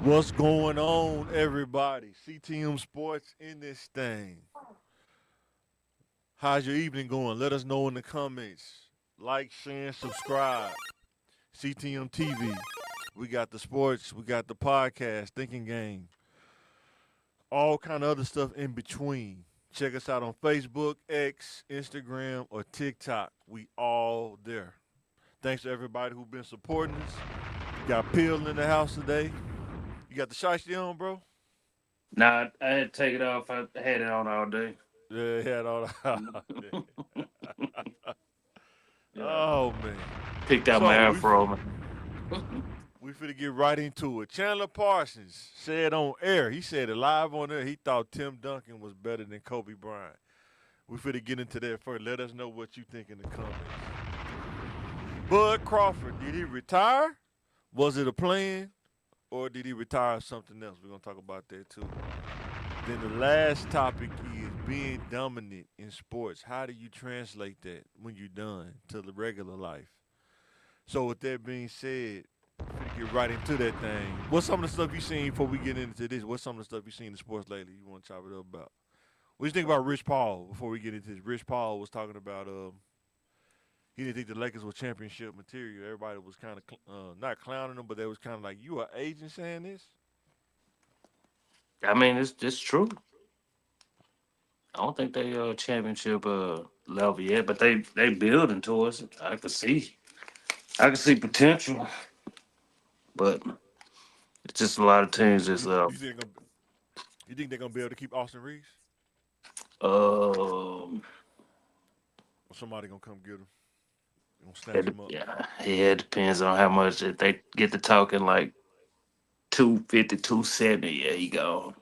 What's going on, everybody? CTM Sports in this thing. How's your evening going? Let us know in the comments. Like, share, and subscribe. CTM TV. We got the sports. We got the podcast, Thinking Game. All kind of other stuff in between. Check us out on Facebook, X, Instagram, or TikTok. We all there. Thanks to everybody who's been supporting us. Got Pill in the house today. You got the shiesty on, bro? Nah, I had to take it off. I had it on all day. Yeah, he had all the. Yeah, Oh man. picked out my So afro, man. we finna get right into it. Chandler Parsons said on air, he said it live on air, he thought Tim Duncan was better than Kobe Bryant. We finna get into that first. Let us know what you think in the comments. Bud Crawford, did he retire? Was it a plan? Or did he retire something else? We're gonna talk about that too. Then the last topic is being dominant in sports. How do you translate that when you're done to the regular life? So with that being said, we get right into that thing. What's some of the stuff you seen before we get into this? What's some of the stuff you seen in sports lately? You want to chop it up about? What do you think about Rich Paul before we get into this? Rich Paul was talking about he didn't think the Lakers were championship material. Everybody was kind of not clowning him, but they was kind of like, "You are agent saying this?" I mean, it's true. I don't think they championship level yet, but they building towards it. I can see potential, but it's just a lot of teams that's You think they're gonna be able to keep Austin Reeves? um Or somebody gonna come get him? They gonna snatch him up? yeah, it depends on how much if they get to talking like 250, 270. Yeah, he gone.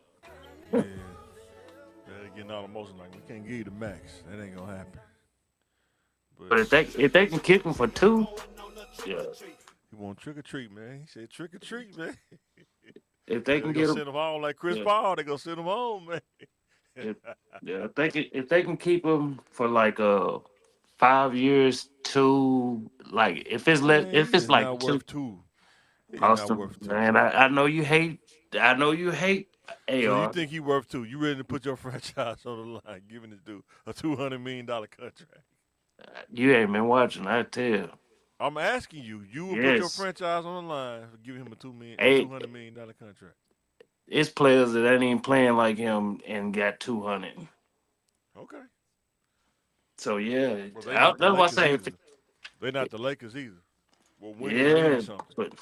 Yeah, they're getting all emotional. Like we can't give you the max. That ain't gonna happen. But But if they can keep him for two, yeah. he want trick or treat, man. He said trick or treat, man. If they They can gonna get him, send him home like Chris yeah. Paul. They gonna send him home, man. If, yeah, if they can keep him for like 5 years to like Man, if he it's is like not two. worth two. He is not Austin, worth two. man, I know you hate So you AR. think he worth two? You ready to put your franchise on the line, giving this dude a $200 million contract? You ain't been watching, I tell. I'm asking you. You would put your Yes, franchise on the line for giving him a a $200 million contract? it's players that ain't even playing like him and got 200. Okay. So yeah, Well, they not the that's why I Lakers say either. They not the Lakers either. Well, winning yeah, means something. but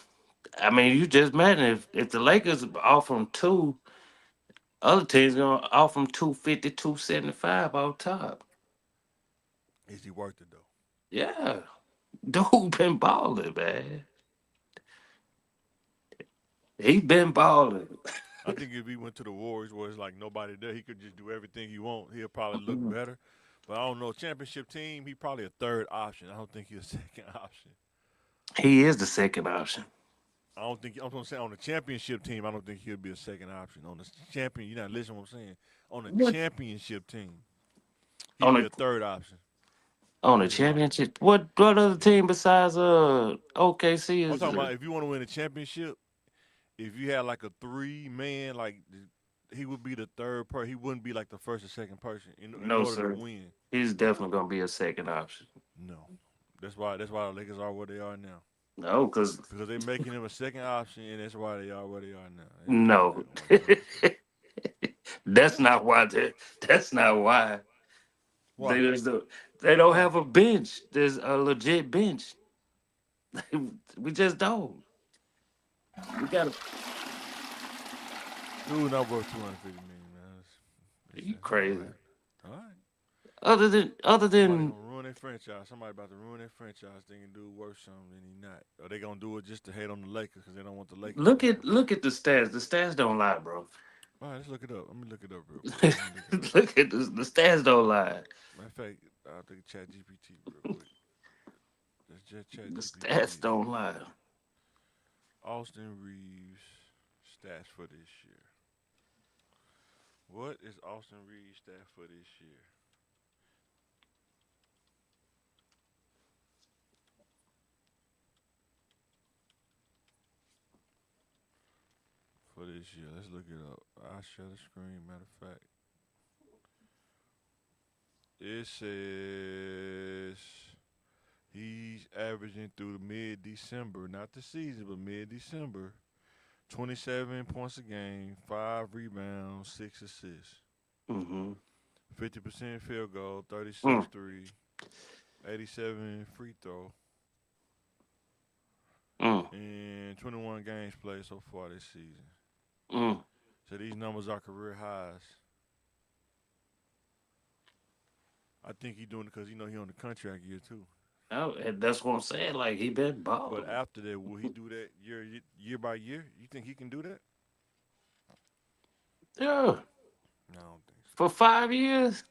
I mean, you just imagine if the Lakers offer him two, other teams gonna offer him 250, 275 off top. Is he worth it though? Yeah, dude been balling, man. He been balling. I think if he went to the Warriors where it's like nobody there, he could just do everything he want. He'll probably look better. But I don't know. Championship team, he probably a third option. I don't think he's a second option. He is the second option. I don't think I'm gonna say on the championship team. I don't think he'll be a second option on the champion. You're not listening to what I'm saying. On the What championship team, he'd on be the a third option on the in my opinion. championship? What other team besides OKC I'm is talking about if you want to win a championship. If you had like a three man, like he would be the third person. He wouldn't be like the first or second person in no order to sir. win. He's definitely gonna be a second option. No, that's why the Lakers are where they are now No, because because they're making him a second option, and that's why they are where they are now. They ain't doing no, that one time. that's Yeah, not why. That's not why. why? They don't Why? have a bench. There's a legit bench. We just don't. We got to. Dude, not worth 250 million, man. You That's not gonna crazy. happen. All right. Other Somebody than gonna ruin their franchise. Somebody about to ruin their franchise thinking dude worth something and he not. Or they gonna do it just to hate on the Lakers because they don't want the Lakers to happen. look at the stats. The stats don't lie, bro. All right, let's look it up. Let me look it up real quick. Let me look it up. Look at the stats don't lie. Matter of fact, I'll take a chat GPT real quick. Let's just chat The GPT stats this. don't lie. Austin Reeves stats for this year. What is Austin Reeves stats for this year? this year. Let's look it up. I'll share the screen. Matter of fact, it says he's averaging through mid-December, not the season, but mid-December, 27 points a game, 5 rebounds, 6 assists, Mm-hmm. 50% field goal, 36 Mm. three, 87 free throw, Mm. and 21 games played so far this season. Mm. So these numbers are career highs. I think he's doing it because he on the contract year too. Oh, and that's what I'm saying. Like he been But balling. after that, will he do that year by year? You think he can do that? Yeah, No, I don't think so. for 5 years,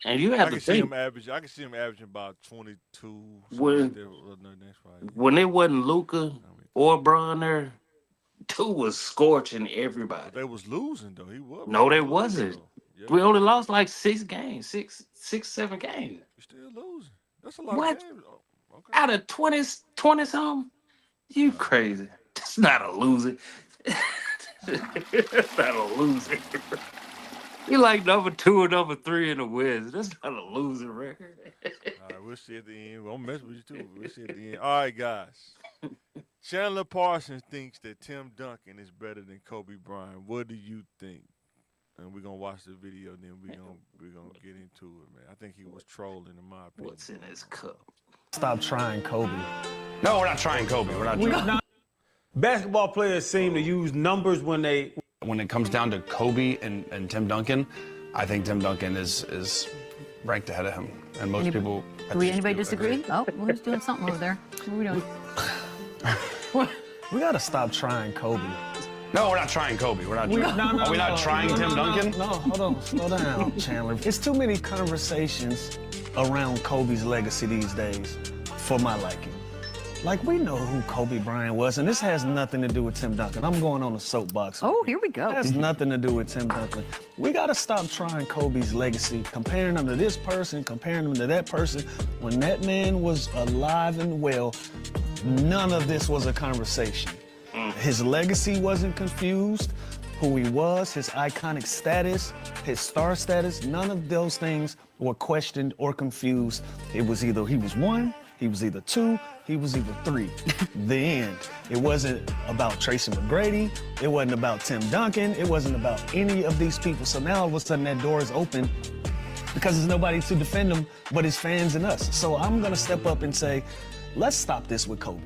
and you have I to can see him think average. I can see him averaging about 22, something like when that. No, next 5 years. when it wasn't Luca I mean, or Bron there, dude was scorching but everybody. they was losing though. He No, they was losing wasn't. though. Yeah, We only lost like 6 games, 7 games. we still losing. That's a lot of What? games. Oh, okay. Out of 20 something? You Nah, crazy. That's not a nah. loser. That's not a loser. You like number 2 or number 3 in the West. That's not a losing record. All right, we'll see at the end. I'm messing with you too. We'll see at the end. All right, guys. Chandler Parsons thinks that Tim Duncan is better than Kobe Bryant. What do you think? And we're gonna watch the video, then we're gonna get into it, man. I think he was trolling, in my opinion. What's in his cup? Stop trying Kobe. No, we're not trying Kobe. We're not trying. Basketball players seem to use numbers when When it comes down to Kobe and Tim Duncan, I think Tim Duncan is ranked ahead of him. And most people. Anybody disagree? Oh, well, he's doing something over there. What are we doing? We gotta stop trying Kobe. No, we're not trying Kobe. We're not trying. Are we not trying Tim Duncan? No, hold on, slow down, Chandler. It's too many conversations around Kobe's legacy these days for my liking. Like, we know who Kobe Bryant was, and this has nothing to do with Tim Duncan. I'm going on a soapbox. Oh, here we go. It has nothing to do with Tim Duncan. We gotta stop trying Kobe's legacy, comparing him to this person, comparing him to that person. When that man was alive and well, none of this was a conversation. His legacy wasn't confused. Who he was, his iconic status, his star status, none of those things were questioned or confused. It was either he was 1, he was either 2, he was either 3. The end. It wasn't about Tracy McGrady. It wasn't about Tim Duncan. It wasn't about any of these people. So now all of a sudden that door is open because there's nobody to defend him but his fans and us. So I'm gonna step up and say, let's stop this with Kobe.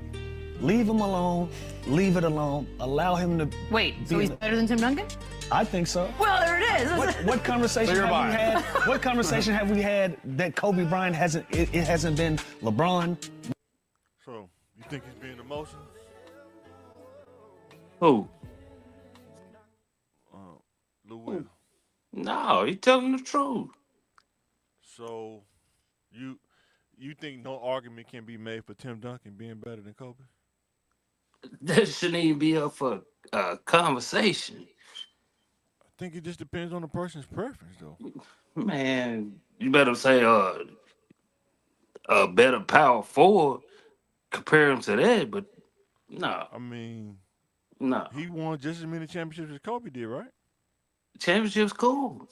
Leave him alone. Leave it alone. Allow him to. Wait, so he's better than Tim Duncan? I think so. Well, there it is. What conversation So you're have we buying. had? What conversation have we had that Kobe Bryant hasn't? It hasn't been LeBron. So you think he's being emotional? Who? Lou Will. No, he telling the truth. So you think no argument can be made for Tim Duncan being better than Kobe? That shouldn't even be up for conversation. I think it just depends on the person's preference, though. Man, you better say a better power forward, compare him to that, but no, I mean, no. he won just as many championships as Kobe did, right? Championship's cool.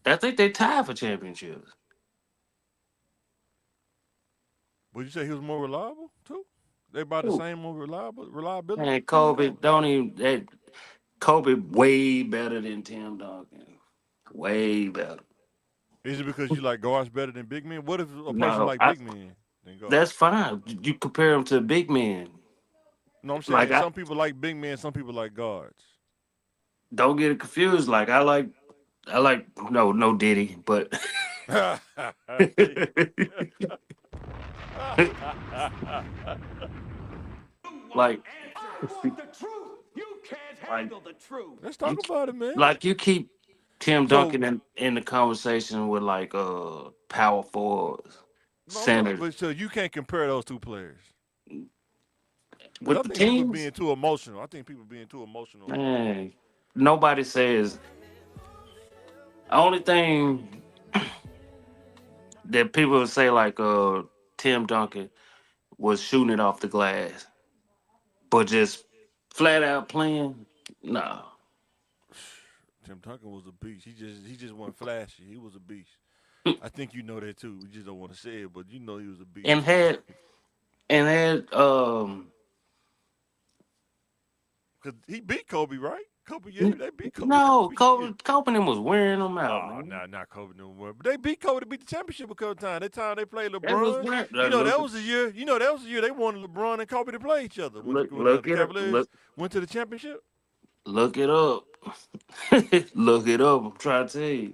I think they tied for championships. Would you say he was more reliable too? They about the Who? same more reliability. Man, Kobe, don't even that Kobe way better than Tim Duncan. Way better. Is it because you like guards better than big men? What if a person No, like I- big men than guards? That's fine. You compare them to big men. No, I'm saying like some people like big men, some people like guards. Don't get it confused. Like I like no Diddy, but like Let's talk about it, man. like you keep Tim So- Duncan in the conversation with like power forwards, centers. But so you can't compare those two players. With I the think people teams, being too emotional. I think people being too emotional. man, nobody says. Only thing that people would say like Tim Duncan was shooting it off the glass. But just flat out playing, no. Tim Duncan was a beast. He just wasn't flashy. He was a beast. I think you know that too. We just don't want to say it, but you know he was a beast And too. had Cause he beat Kobe, right? Kobe, yeah, they beat Kobe. no, Yeah. Kobe and them was wearing them out, Oh, man. not Kobe no more. But they beat Kobe to beat the championship a couple times. That time they played That was LeBron. wearing. You know, that was the year. You know, that was the year they wanted LeBron and Kobe to play each other when the Look it up. Cavaliers went to the championship. Look it up. Look it up. I'm trying to tell you.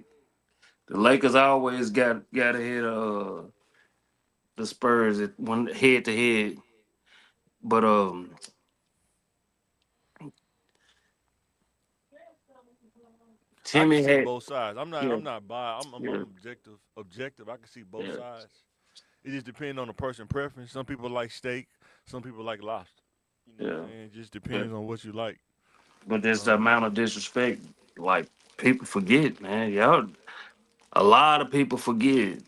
The Lakers always got ahead of the Spurs at one head to head. But I can Timmy see had both sides. I'm not. yeah, I'm not biased. I'm yeah, objective. Objective. I can see both yeah, sides. It just depends on the person preference. Some people like steak. Some people like lobster. You know what yeah. I'm saying? It just But depends on what you like. but there's the Um, amount of disrespect. Like people forget, man. Y'all, a lot of people forget.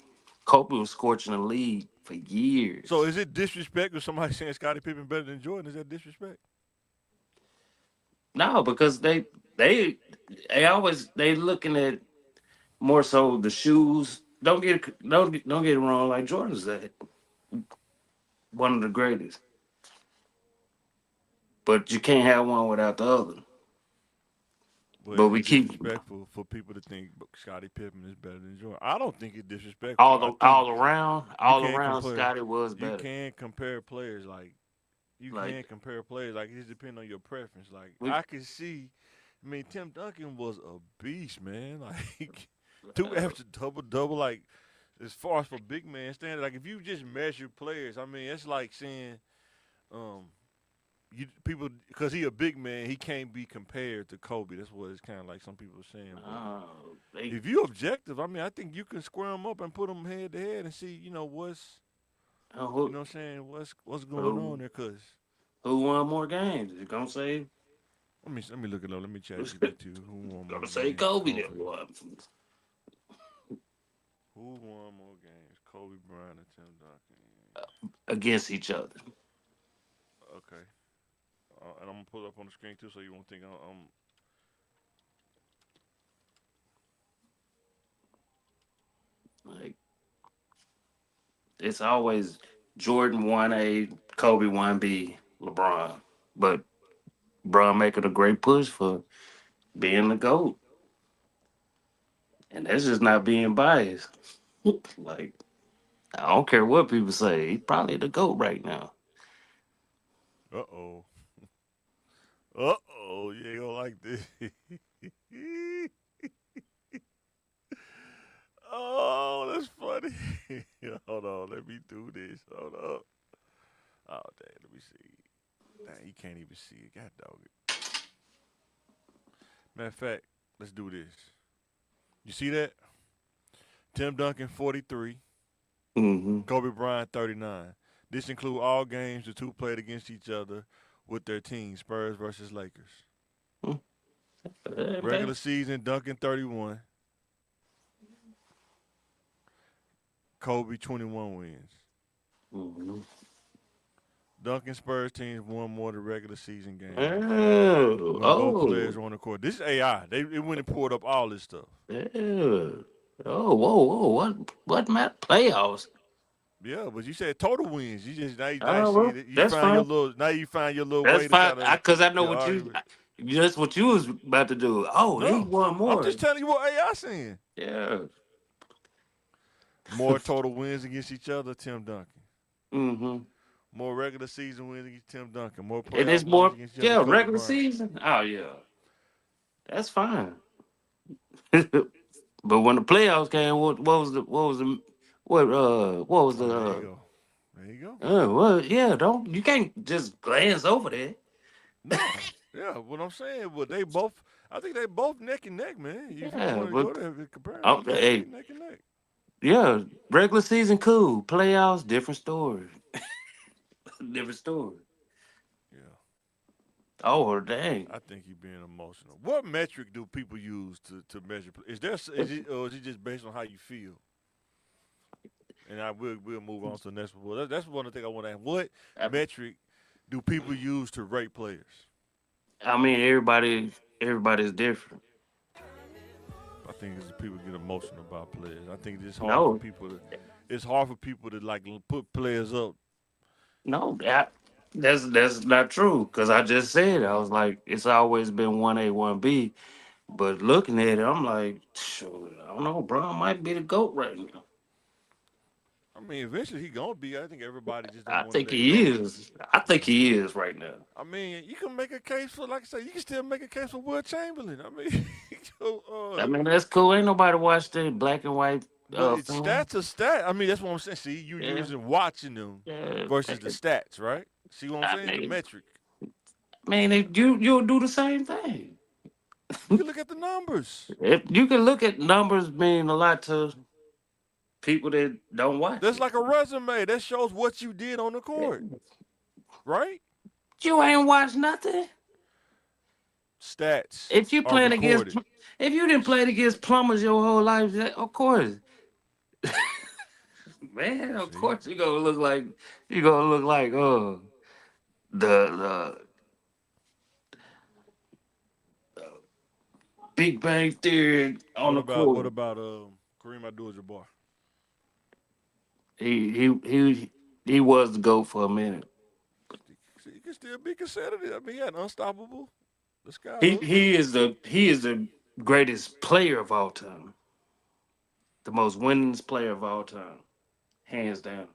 Kobe was scorching the league for so years. is it disrespect if somebody saying Scottie Pippen better than Jordan? Is that disrespect? No, because they they looking at more so the shoes. Don't get it wrong. Like Jordan's one of the greatest, but you can't have one without the other. But But is we it keep disrespectful for people to think Scottie Pippen is better than Jordan? I don't think it's disrespectful. I think you all can't around. compare. Scotty was You better. can compare players like you Like can compare players like it just depends on your preference. Like we, I can see, I mean Tim Duncan was a beast, man. Like two uh, after double. Like as far as for big man standard, like if you just measure players, I mean it's like saying, um, you people because he a big man, he can't be compared to Kobe. That's what it's kind of like some people are saying. But they if you objective, I mean I think you can square them up and put them head to head and see, what's you who know what I'm saying? What's going on who there? Cause who won more games? You gonna say let me look it up. Let me chat GPT. Who won more gonna say games? Kobe Kobe. that won. Who won more games? Kobe Bryant or Tim Duncan? Against each other. Okay. And I'm gonna pull it up on the screen too, so you won't think I'm Like it's always Jordan 1A, Kobe 1B, LeBron. But Bron making a great push for being the GOAT. And that's just not being biased. Like, I don't care what people say. He's probably the GOAT right now. uh oh. Uh-oh, you ain't gonna like this. Oh, that's funny. Hold on, let me do this. Hold up. Oh, dang, let me see. Dang, you can't even see it. God dog it. Matter of fact, let's do this. You see that? Tim Duncan, 43. Mm-hmm. Kobe Bryant, 39. This includes all games the two played against each other with their teams, Spurs versus Lakers. Regular season, Duncan, 31. Kobe, 21 wins. Mm-hmm. Duncan Spurs teams won more than regular season games Oh, when both oh, players were on the court. This is AI. It went and pulled up all this stuff. yeah. Oh, whoa. What Matt playoffs? Yeah, but you said total wins. You just now you Oh, see well, that you that's find your fine. little That's way to fine. try to Cause I know what argue. that's what you was about to do. Oh, he No, won I'm more. just telling you what AI saying. Yeah. More total wins against each other, Tim Duncan. Mm-hmm. More regular season wins against Tim Duncan. More And playoff it's wins more, against each other, yeah, Kobe regular Bryant. season. Oh yeah, that's fine. But when the playoffs came, what was Oh, there you go. There you go. well, yeah, don't you can't just glance over that. No. Yeah, what I'm saying, but I think they both neck and neck, man. If you Yeah, want to go but there and compare them, they hey, neck and neck. yeah, regular season cool, playoffs different story, different story. Yeah, Oh dang, I think you're being emotional. What metric do people use to measure? Or is it just based on how you feel? And we'll move on to the next one. Well, that's one thing I want to ask. What I, metric do people use to rate players? I mean, everybody's different. I think it's people get emotional about players. I think it's hard for No, people to. It's hard for people to like put players up. no, that's not true. Cause I just said I was like, it's always been 1A, 1B. But looking at it, I'm like, shoot, I don't know, bro. Might be the GOAT right now. I mean, eventually he gonna be. I think everybody just don't I want to think let he go. is. I think he is right now. I mean, you can make a case for, like I said, you can still make a case for Will Chamberlain. I mean, I mean, that's cool. Ain't nobody watched the black and white but it's film. stats are stat. I mean, that's what I'm saying. See, you're Yeah, using watching them yeah. versus the stats, right? See what I'm I saying? The mean, metric. if you'll do the same thing. You can look at the numbers. If you can look at numbers mean a lot to people that don't watch That's it. like a resume. That shows what you did on the court, right? You ain't watched nothing. Stats If you are playing against, recorded. if you didn't play against plumbers your whole life, of course, man, of See, course you gonna look like the Big Bang Theory on what the about court. Kareem Abdul-Jabbar? He was the GOAT for a minute. See, he can still be considered. I mean, he had unstoppable. The sky He hook. he is the greatest player of all time, the most winningest player of all time, hands down,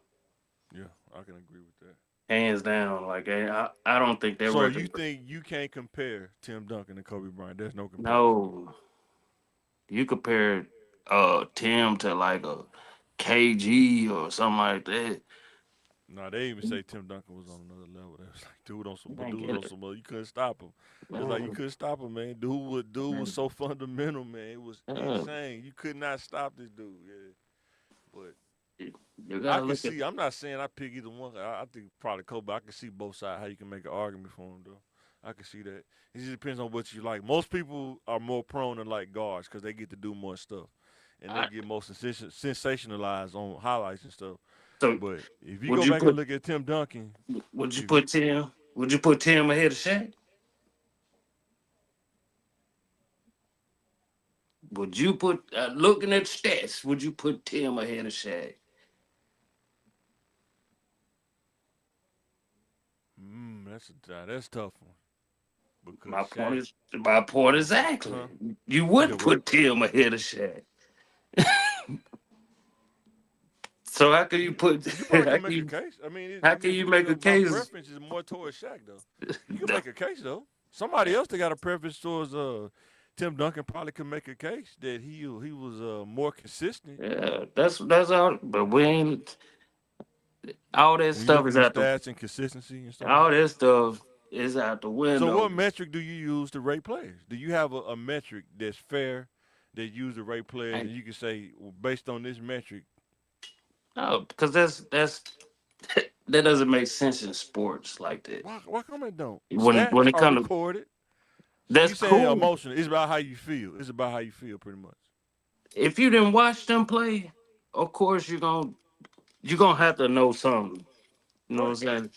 Yeah, I can agree with that. hands down. Like I don't think that So you record. think you can't compare Tim Duncan and Kobe Bryant? There's no comparison. No, you compare Tim to like a KG or something like that. No, they even say Tim Duncan was on another level. They was like, dude on some, but Man, dude get on it. some other. You couldn't stop him. It's like you Man, couldn't stop him, man. Dude was so fundamental, man. It was uh, insane. You could not stop this dude. Yeah, but you I gotta can look at. see. I'm not saying I pick either one. I think probably Kobe. I can see both sides how you can make an argument for him, though. I can see that. It just depends on what you like. Most people are more prone to like guards because they get to do more stuff, and they I, get more sensationalized on highlights and stuff. so But if you would go you back and put look at Tim Duncan, would you if you put Tim? Would you put Tim ahead of Shaq? Would you put looking at stats? Would you put Tim ahead of Shaq? that's a tough one because My point Shaq, is my point exactly. huh? You You said wouldn't what? put Tim ahead of Shaq. So how can you put You probably how can can make a you case. I mean, how can you make a my case? preference is more towards Shaq though. You can make a case though. Somebody else that got a preference towards Tim Duncan probably could make a case that he was more consistent Yeah, that's all. But we ain't all that when you stuff look at is the out the stats and consistency and stuff like all that. that stuff is out the So, window. what metric do you use to rate players? Do you have a metric that's fair that you use to rate players, and And you can say, well, based on this metric, no, because that's that doesn't make sense in sports like that. why come it don't? When Stats it are comes to recorded. So that's you saying cool. emotional? It's about how you feel. It's about how you feel, pretty much. If you didn't watch them play, of course you're gonna have to know something. You know what I'm Right. saying?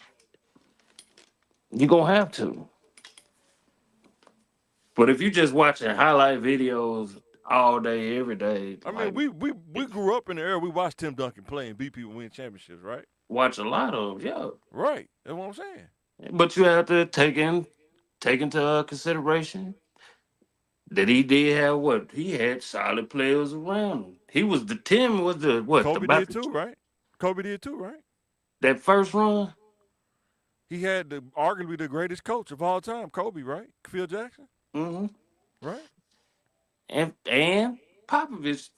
You're gonna have to. But if you just watching highlight videos all day, every day, I mean, like we grew up in the era we watched Tim Duncan play and beat people win championships, right? watch a lot of, yeah. Right. That's what I'm saying. But you have to take into consideration that he did have what he had solid players around him. He was the Tim was the what the Kobe about did too, right? Kobe did too, right? that first run. He had arguably the greatest coach of all time, Kobe, right? Phil Jackson, hmm right? and Popovich.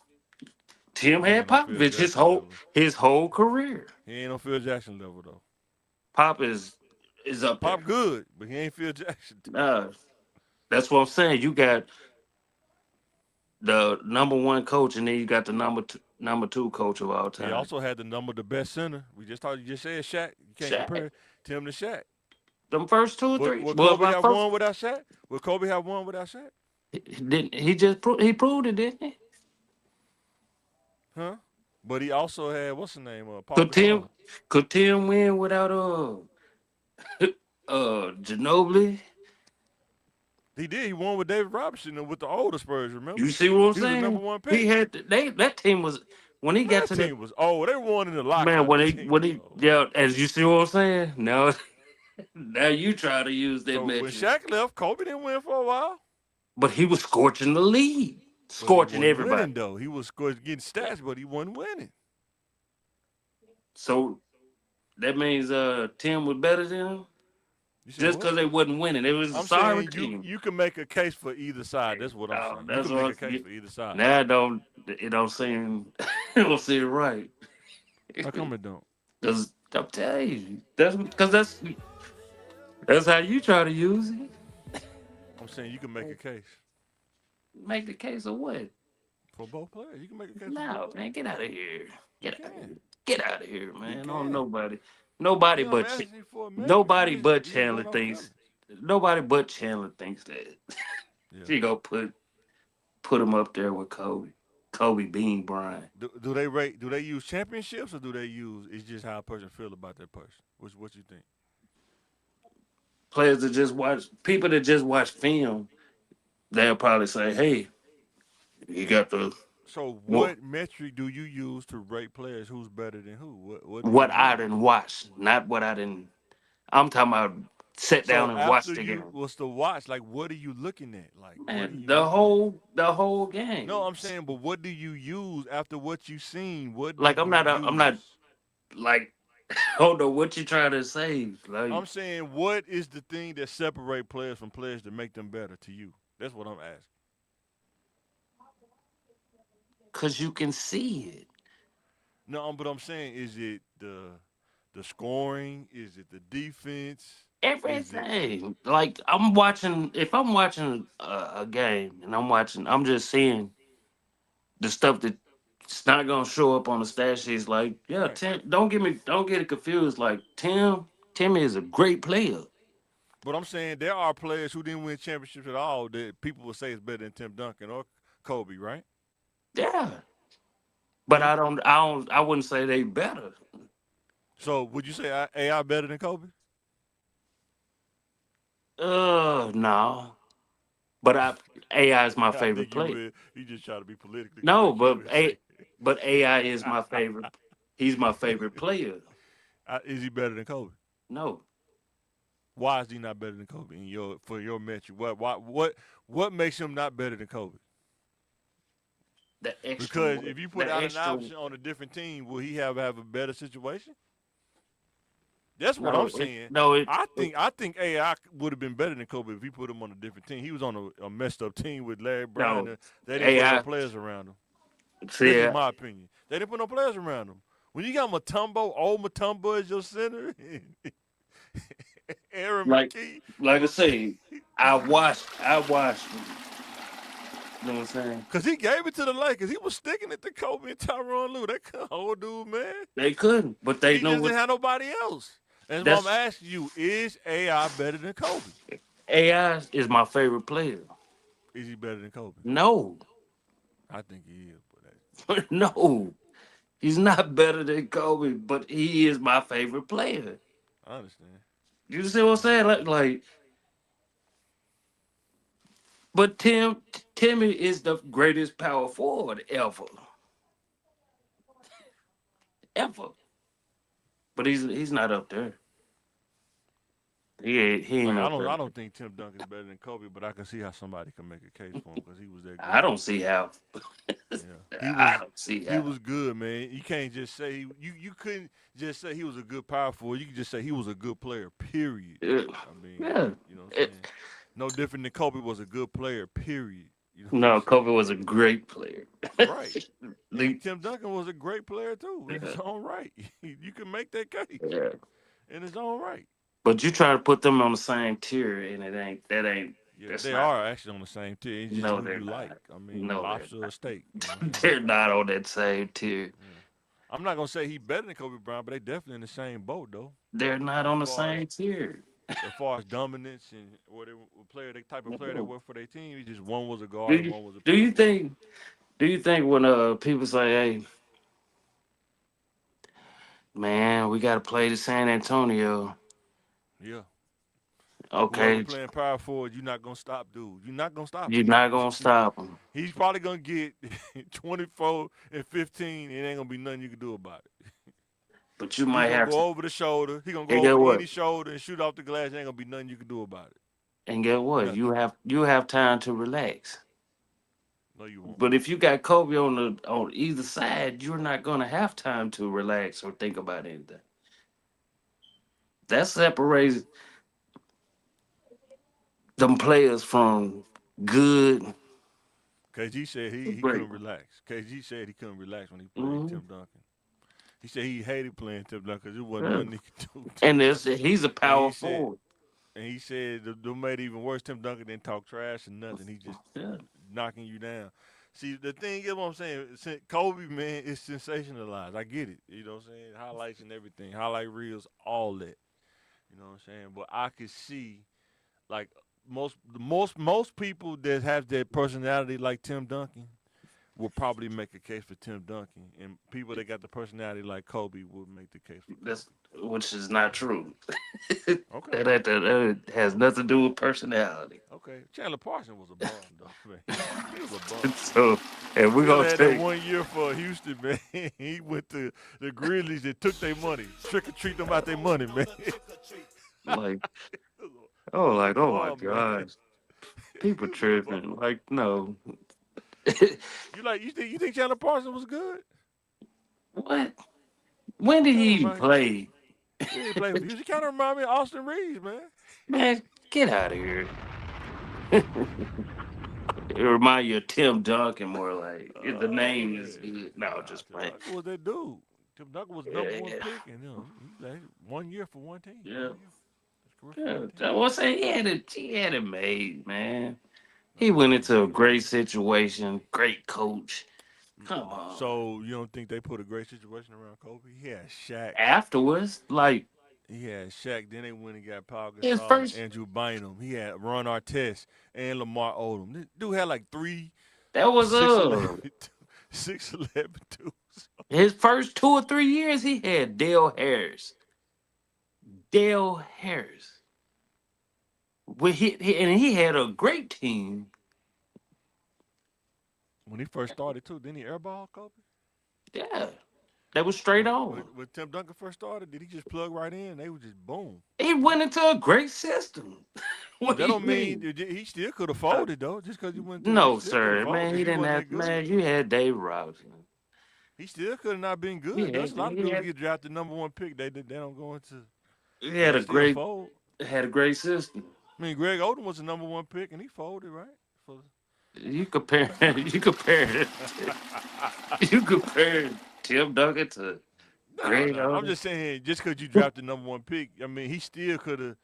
Tim He had ain't on Phil Popovich his Jackson whole level. his whole career. He ain't on Phil Jackson level though. Pop is up Pop there. good, but he ain't Phil Jackson. Uh, that's what I'm saying. You got the number one coach, and then you got the number two coach of all He time. also had the best center. You just said Shaq. You can't Shaq. compare Tim to Shaq. Them first two or Would, three. would Well, Kobe my have first won without Shaq? Would Kobe have won without Shaq? he didn't he just he proved it, didn't he? Huh? But he also had what's the name? Paul Could Tim Gasol. could Tim win without Ginobili. He did. He won with David Robinson and with the older Spurs. Remember? You see what I'm He was the number saying? one He pick. had that team was when he Man, got that to the team was old. They won in the man lockout. when That he team when was he old. yeah. As you see what I'm saying? Now now you try to use that So when metric, Shaq left, Kobe didn't win for a while. but he was scorching the league, But he scorching wasn't everybody. winning though. He was getting stats, but he wasn't winning. So that means Tim was better than him You said just what? because they wasn't winning. It was a I'm sorry saying team. you can make a case for either side. That's what I'm Oh, saying. You that's can make a what case for either side. now it don't seem it don't seem right. How come it don't? Cause I'm telling you, that's how you try to use it. I'm saying you can make a case Make the case of what? for both players. You can make a case for No, both man, players. get out of here. You Get out of here. can. Get out of here, You man. On can. nobody. Nobody Yeah, I'm but asking you for a metric. nobody but You just Chandler going off thinks feelings. nobody but Chandler thinks that. Yeah. She go put him up there with Kobe. Kobe being Bryant. Do they rate? Do they use championships or do they use? It's just how a person feel about that person. What you think? Players that just watch people that just watch film, they'll probably say, hey, you got the So what what metric do you use to rate players? Who's better than who? What do you what I use? didn't watch, not what I didn't. I'm talking about sit So down and watch after the you game. was to watch, like what are you looking at? Like what are Man, you the looking at? whole No, game. I'm saying, but what do you use after what you seen? What do Like you I'm not use? like I don't know what you trying to say. Like, I'm saying, what is the thing that separate players from players to make them better to you? That's what I'm asking. cause you can see it. No, but I'm saying, is it the scoring? Is it the defense? Is it Everything. Like I'm watching. If I'm watching a game and I'm just seeing the stuff that it's not gonna show up on the stat sheets. Like, yeah, right? Tim. Don't get it confused. Like Tim is a great player. But I'm saying there are players who didn't win championships at all that people would say is better than Tim Duncan or Kobe, right? Yeah, but Yeah. I wouldn't say they better. So would you say AI better than Kobe? No. But AI is my I favorite think you player. would. You just try to be politically No, correct. You would say, but AI is my favorite. He's my favorite player. is he better than Kobe? No, Why is he not better than Kobe in for your metric? What makes him not better than Kobe? the extra Because work, if you put the out an extra. option on a different team, will he have a better situation? That's what No, I'm saying. it. I think AI would have been better than Kobe if he put him on a different team. He was on a messed up team with Larry Bryant. No, And they didn't put no AI. players around him. This See, is my opinion. They didn't put no players around him. When you got old Matumbo as your center, Aaron like McKee, like I say, I watched. You know what I'm saying? because he gave it to the Lakers. He was sticking it to Kobe and Tyronn Lue. They couldn't hold dude, man. They couldn't, but they He know just what. didn't have nobody else. That's why I'm That's asking you, is AI better than Kobe? AI is my favorite player. Is he better than Kobe? No, I think he is. no, he's not better than Kobe, but he is my favorite player. I understand. You see what I'm saying? Like, but Timmy is the greatest power forward ever. But he's not up there. He Like ain't up there. I don't think Tim Duncan's better than Kobe, but I can see how somebody can make a case for him because he was that I good. don't see how. Yeah, I don't see he how. was good, man. You can't just say you couldn't just say he was a good power forward. You could just say he was a good player. Period. Yeah. I mean, Yeah. you know what I'm saying. No different than Kobe was a good player. Period. You know what No, I'm Kobe was a great player. saying? Right. The- And Tim Duncan was a great player too. In his own right. You can make that case yeah. in his own right. But you try to put them on the same tier, and Yeah, that's they not. are actually on the same tier. It's just No, who they're you like. not. I mean, No, they're lobster or not. steak. You know what I'm saying? They're not on that same tier. Yeah. I'm not gonna say he better than Kobe Bryant, but they definitely in the same boat though. They're not As on the far same tier. as dominance and what they player, the type of player they No. were for their team, it's just one was a Do guard and you one was a do power you forward. think when people say, "Hey, man, we got to play the San Antonio," Yeah, Whoever Okay, playing power forward, you're not gonna stop, dude. You're not gonna stop you're him. not gonna stop him. He's probably gonna get 24 and 15. It ain't gonna be nothing you can do about it. But you He might gonna have go to. over the shoulder. He gonna And go get over what? any shoulder and shoot off the glass. Ain't gonna be nothing you can do about it. And get what? Nothing. You have time to relax. No, you won't. But if you got Kobe on either side, you're not gonna have time to relax or think about anything. That separates them players from good. KG said he Great. couldn't relax. KG said he couldn't relax when he played Mhm. Tim Duncan. He said he hated playing Tim Duncan because there wasn't Yeah. nothing he could do. And he's a And power forward. he said the made it even worse. Tim Duncan didn't talk trash or nothing. He just Yeah. knocking you down. See, the thing is what I'm saying, Kobe, man, is sensationalized. I get it. You know what I'm saying? Highlights and everything, highlight reels, all that. You know what I'm saying? But I could see, like, most people that have that personality like Tim Duncan will probably make a case for Tim Duncan, and people that got the personality like Kobe would make the case for Kobe. That's which is not true. Okay. That has nothing to do with personality. Okay. Chandler Parsons was a bum, though, man. He was a bum. So, and we're Still gonna had that take 1 year for Houston, man. He went to the Grizzlies and took their money, trick or treat them out their money, man. like oh my Bum, man. gosh, people He was a tripping. bum. Like no, You think Chandler Parsons was good? what? When did he even play? He didn't play for Houston. He kind of remind me of Austin Reeves, man. Man, get out of here. It remind you of Tim Duncan more like the name is good. No, just Tim playing. Duncan was that dude. Tim Duncan was the number one Yeah. pick, and he played 1 year for one team. Yeah. His career for Yeah, one team. I was saying he had it made, man. He went into a great situation, great coach. Come on. So you don't think they put a great situation around Kobe? He had Shaq. Afterwards, like He had Shaq. Then they went and got Paul his Gasol and first, Andrew Bynum. He had Ron Artest and Lamar Odom. This dude had like three that was 6'11", 6'11" dudes. his first 2 or 3 years. He had Dale Harris. Dale Harris. Well, he had a great team. When he first started too, didn't he airball Kobe? Yeah, that was straight on. When Tim Duncan first started, did he just plug right in? They was just boom. He went into a great system. What That do you don't mean he still could have folded though. Just because he went to No, he still coulda sir. folded Man, if he didn't wasn't have. that good. Man, you had Dave Robinson. He still could have not been good. He There's had, a lot of he dudes had, get drafted number one pick. They don't go into. he had They a still great fold. had a great system. I mean, Greg Oden was the number one pick and he folded, right? For, You compare you compare Tim Duncan to Greg I'm Oden. just saying, just because you drafted number one pick, I mean, he still could have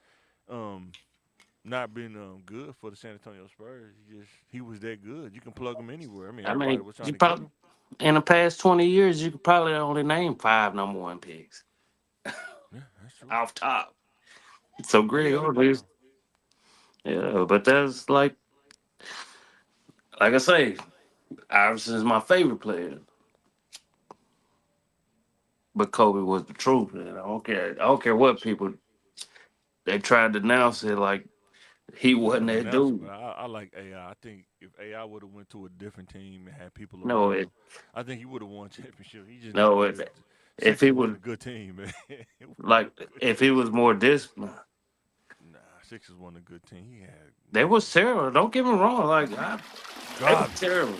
not been good for the San Antonio Spurs. He was that good. You can plug him anywhere. I mean, I everybody mean, was trying you to get probably him. in the past 20 years, you could probably only name 5 number 1 picks Yeah, that's true. off top. So Greg Oden is, yeah, but that's like I say, Iverson is my favorite player. But Kobe was the truth, man. I don't care. I don't care what people they tried to announce it like he wasn't that dude. I like AI. I think if AI would have went to a different team and had people No, around him, I think he would have won championship. He just no, didn't. if Sixers he wasn't was a good team, man. It wasn't like a good if team. he was more disciplined, Nah, Sixers wasn't a good team. He had they was terrible. Don't get me wrong. Like they God. was terrible.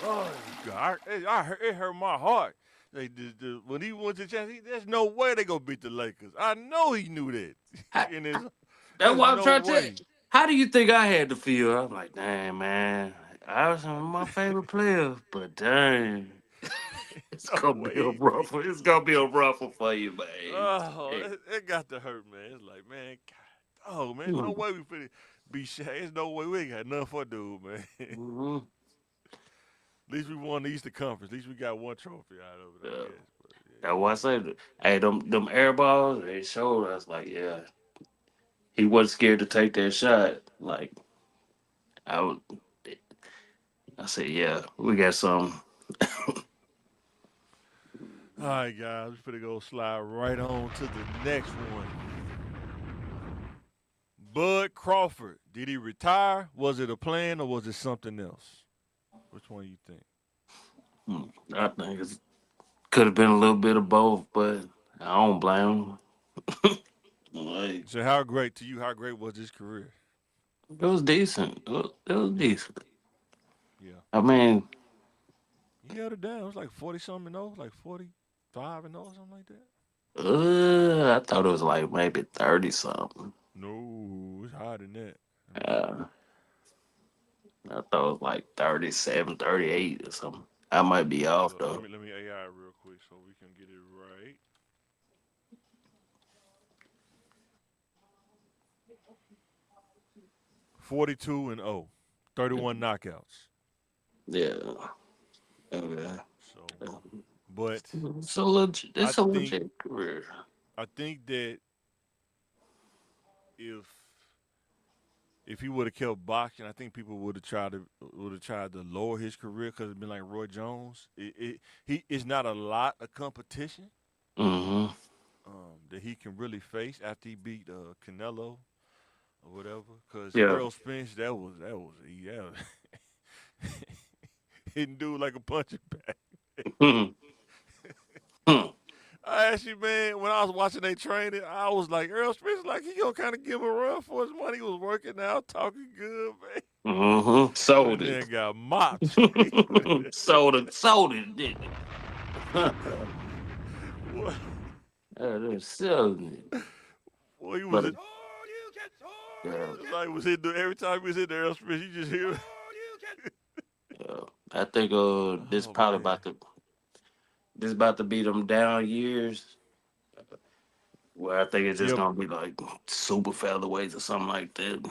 Oh God, it hurt my heart. When he went to championship, there's no way they gonna beat the Lakers. I know he knew that. In his, That's there's why I'm no trying to tell you. way. How do you think I had to feel? I'm like, dang man, Iverson was my favorite player, but dang. It's No gonna be a way. ruffle. It's gonna be a ruffle for you, man. Oh, Hey. it got to hurt, man. It's like, man, God, oh man, no way we finna be Shaq. There's no way we ain't got nothing for dude, man. Mm-hmm. At least we won the Eastern Conference. At least we got one trophy out of it. I Yeah. guess. But, That's why I said, hey, them air balls, they showed us like, yeah, he wasn't scared to take that shot. Like I would, I said, yeah, we got some. All right, guys, we're gonna go slide right on to the next one. Bud Crawford, did he retire? Was it a plan or was it something else? Which one you think? I think it could have been a little bit of both, but I don't blame him. Like, So how great to you? How great was his career? it was decent. It was decent. Yeah, I mean, he held it down. It was like 40 something and 0, like 45 and 0, something like that. I thought it was like maybe 30 something. No, it's higher than that. Let me see. Uh, I thought it was like 37, 38 or something. I might be off Let though. me let me AI real quick so we can get it right. 42 and 0, 31 knockouts. Yeah. Okay. So, but So legit. I It's a think legit career. I think that if if he would have kept boxing, I think people would have tried to lower his career because it'd been like Roy Jones. He is not a lot of competition Mm-hmm. that he can really face after he beat Canelo or whatever. Because Yeah. Earl Spence, that was hitting dude like a punching bag. I actually, man, when I was watching they training, I was like, Earl Spence, like he gonna kind of give him a run for his money. He was working out, talking good, man. Mm-hmm. But Sold then it. got mopped. Sold it, didn't it? What? They're selling it. Well, he was But it. yeah, Like was hitting every time he was hitting Earl Spence, you just hear. yeah. I think this Oh probably man. about to be them down years where I think it's just Yep. gonna be like super featherweights or something like that.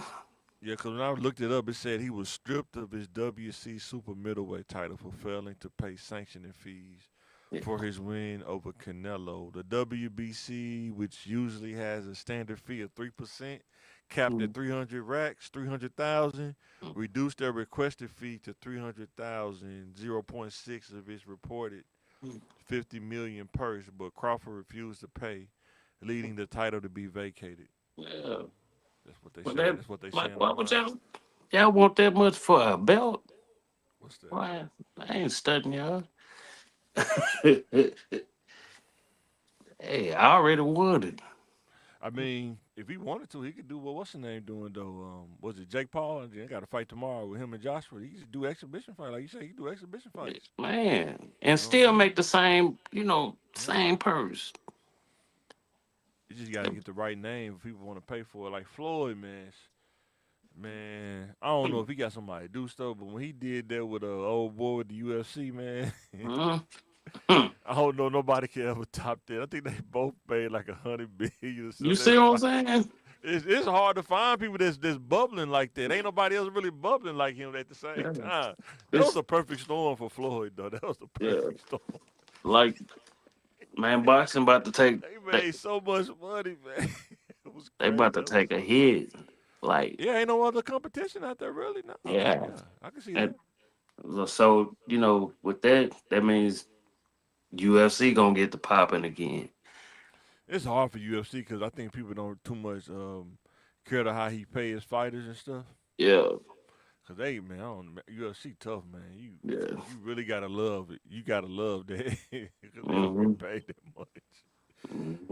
Yeah, because when I looked it up, it said he was stripped of his WC super middleweight title for failing to pay sanctioning fees Yeah. for his win over Canelo. The WBC, which usually has a standard fee of 3%, capped at 300 racks, 300,000, reduced their requested fee to 300,000, 0.6 of its reported 50 million purse, but Crawford refused to pay, leading the title to be vacated. Yeah. That's what they But saying. that, That's what they like, saying why would online. y'all want that much for a belt? What's that? Why? I ain't studying y'all. Hey, I already won it. I mean, if he wanted to, he could do what's his name doing though. Was it Jake Paul? And then got a fight tomorrow with him and Joshua. He could do exhibition fight, like you say. He could do exhibition fights. Man, and You know what I'm still saying? make the same, Yeah. same purse. You just got to get the right name if people want to pay for it. Like Floyd, man. Man, I don't know if he got somebody to do stuff, but when he did that with a old boy with the UFC, man, Mhm. I don't know nobody can ever top that. I think they both paid like 100 billion or You something. see what I'm saying? It's hard to find people that's bubbling like that. Ain't nobody else really bubbling like him at the same Yeah. time. That was It's a perfect storm for Floyd, though. That was the yeah, perfect storm. like man, boxing about to take They they, made so much money, man. It was they crazy. about to take a hit. Like, Yeah, ain't no other competition out there really. No. yeah. Yeah, I can see And that. so, with that means UFC gonna get the popping again. It's hard for UFC because I think people don't too much care to how he pay his fighters and stuff. Yeah, Cause they, man, I don't UFC tough, man. yeah. You really gotta love it. You gotta love that because they don't Hmm. get paid that much.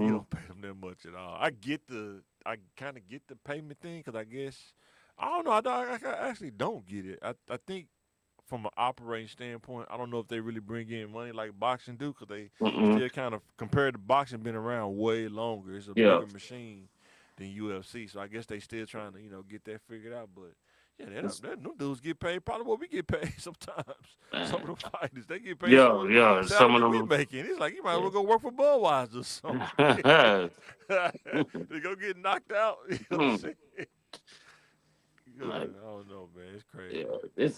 You Hmm. don't pay them that much at all. I kind of get the payment thing because I guess I don't know. I actually don't get it. I think from an operating standpoint, I don't know if they really bring in money like boxing do because they Hmm. still kind of compared to boxing been around way longer. It's a Yeah. bigger machine than UFC, so I guess they still trying to get that figured out. But yeah, them dudes get paid probably what we get paid sometimes. Some of Man. them fighters they get paid Yeah, some of the yeah. Some salary of we them. making. It's like you might as well Yeah. go work for Budweiser or something. They go get knocked out. You know what I'm Hmm. saying? Yeah, Like, I don't know, man. It's crazy. yeah,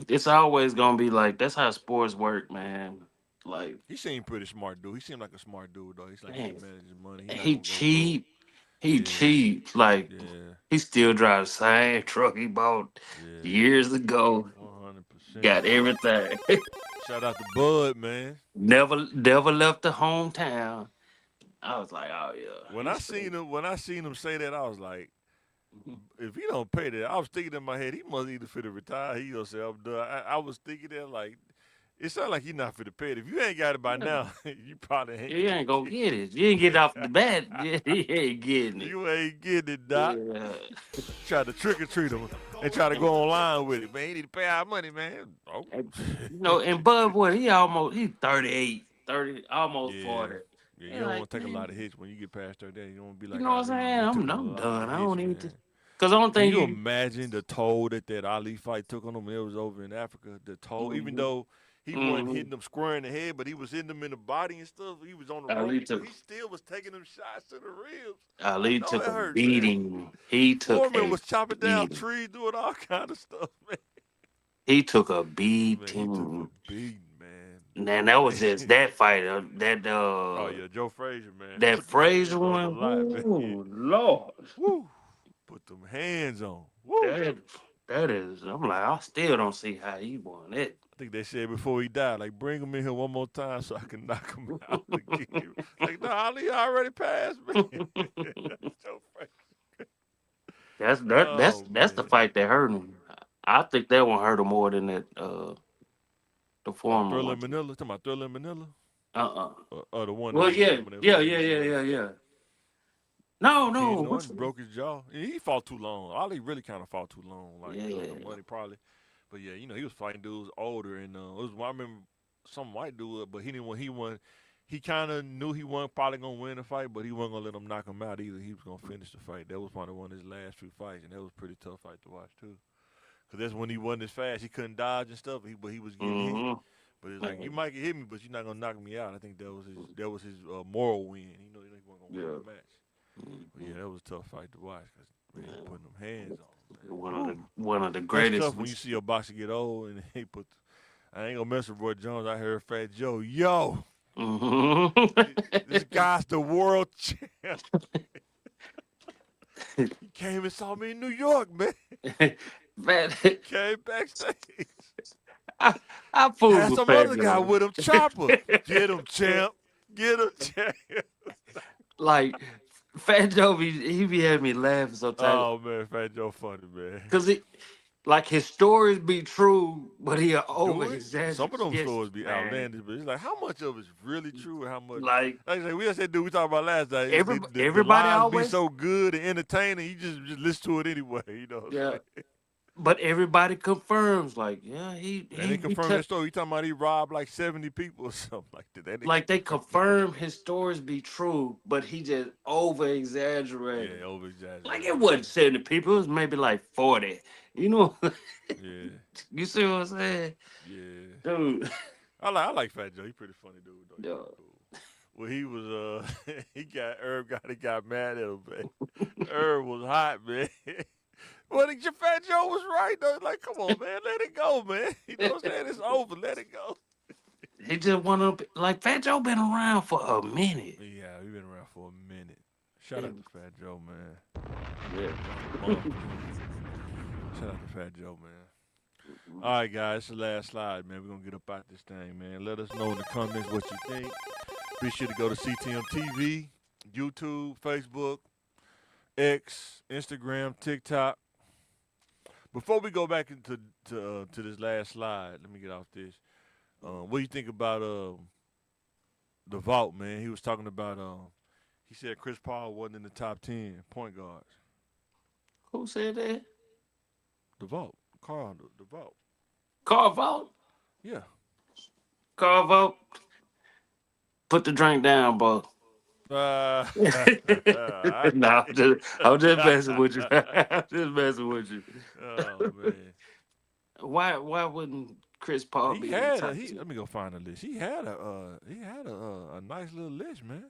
it's always gonna be like that's how sports work, man. Like, He seemed pretty smart, dude. He seemed like a smart dude, though. He's like he man, can manage his money. He's not he gonna go broke. cheap. He Yeah, cheap. Like, yeah, he still drives the same truck he bought yeah. years ago. 100%. Got everything. Shout out to Bud, man. Never left the hometown. I was like, oh yeah, When I he's seen straight. him, when I seen him say that, I was like, if he don't pay that, I was thinking in my head, he must either fit to retire. He gonna say I'm done. I was thinking that like, it sounds like he not fit to pay it. If you ain't got it by now, you probably ain't. You ain't gonna get it. You ain't get it off the bat. You ain't getting it. You ain't getting it, Doc. Yeah. Try to trick or treat him and try to go online with it. Man, he need to pay our money, man. Oh. You know, and Bud, what, he's 38, 30, almost Yeah. 40. Yeah, you Yeah, don't like, want to take a man. lot of hits when you get past 30 days. You don't want to be like, You know what I'm saying? he took I'm a lot done. of I hits, don't even man. because I don't Can think you imagine the toll that Ali fight took on him when it was over in Africa? The toll, even though he wasn't hitting them square in the head, but he was hitting them in the body and stuff. He was on the Ali rope, took- but he still was taking them shots to the ribs. Ali I know took it a hurt, beating. man. He took Foreman a was chopping down beating. trees, doing all kind of stuff, man. He took a Man, he took beating. a beating, man. Man, that was just that fight. Oh yeah, Joe Frazier, man. That Put them Frazier hands on him one. a lot, man. Ooh, Lord. Woo. Put them hands on. Woo. That is. I'm like, I still don't see how he won it. I think they said before he died, like, bring him in here one more time so I can knock him out again. Like, no, Ali already passed, man. Joe Frazier. That's the Man. fight that hurt him. I think that one hurt him more than that the former Thriller one. in Manila. Talking about Thriller in Manila? Or the one. Well, that yeah. when they was- Yeah. No, Ken what's Norton broke his jaw. He fought too long. Ali really kind of fought too long. Like, the money probably. But yeah, he was fighting dudes older, and it was. I remember some white dude, but he didn't want. He won. He kind of knew he wasn't probably gonna win the fight, but he wasn't gonna let him knock him out either. He was gonna finish the fight. That was probably one of his last few fights, and that was a pretty tough fight to watch too. Cause that's when he wasn't as fast. He couldn't dodge and stuff. But he was getting hit. But it's like, you might get hit me, but you're not gonna knock me out. I think that was his moral win. He wasn't gonna win the match. But yeah, that was a tough fight to watch because putting them hands on him. One of the That's greatest. tough when you see a boxer get old and he put. I ain't gonna mess with Roy Jones. I heard Fat Joe, yo, this guy's the world champ. He came and saw me in New York, man. Man, Came backstage. I fooled Had with some Fat other guy Joe. with him, Chopper. Get him, champ. Get him, champ. Like Fat Joe, he be having me laughing sometimes. Oh man, Fat Joe funny, man. Cause his stories be true, but he over Do it? exaggerate. Some of them Yes, stories be man. outlandish, but it's like how much of it's really true and how much. Like I say, we just said, dude, we talked about last night. The everybody lies always be so good and entertaining. You just listen to it anyway. You know. What I'm yeah. saying? But everybody confirms, like, yeah, he And they confirm that story. You talking about he robbed like 70 people or something like that. like they confirm his stories be true, but he just over exaggerated. Yeah, over exaggerated. Like it wasn't 70 people, it was maybe like 40. You know? Yeah. You see what I'm saying? Yeah. Dude. I like Fat Joe. He pretty funny dude though. Yeah. Cool. Well, he was Herb got mad at him, man. Herb was hot, man. Well, Fat Joe was right though. Like, come on, man, let it go, man. You know what I'm saying? It's over. Let it go. He just want to like Fat Joe been around for a minute. Yeah, we've been around for a minute. Shout out to Fat Joe, man. Yeah. Shout out to Fat Joe, man. All right, guys, it's the last slide, man. We're gonna get up out this thing, man. Let us know in the comments what you think. Be sure to go to CTM TV, YouTube, Facebook, X, Instagram, TikTok. Before we go back into to this last slide, let me get off this. What do you think about the vault, man? He was talking about he said Chris Paul wasn't in the top 10 point guards. Who said that? The vault, Carl, the vault. Carl Vault? Yeah. Carl Vault. Put the drink down, bro. I No, I'm just messing with you. I'm just messing with you. Oh man. Why wouldn't Chris Paul He be had in the a, top he, 10? let me go find a list. He had a nice little list, man.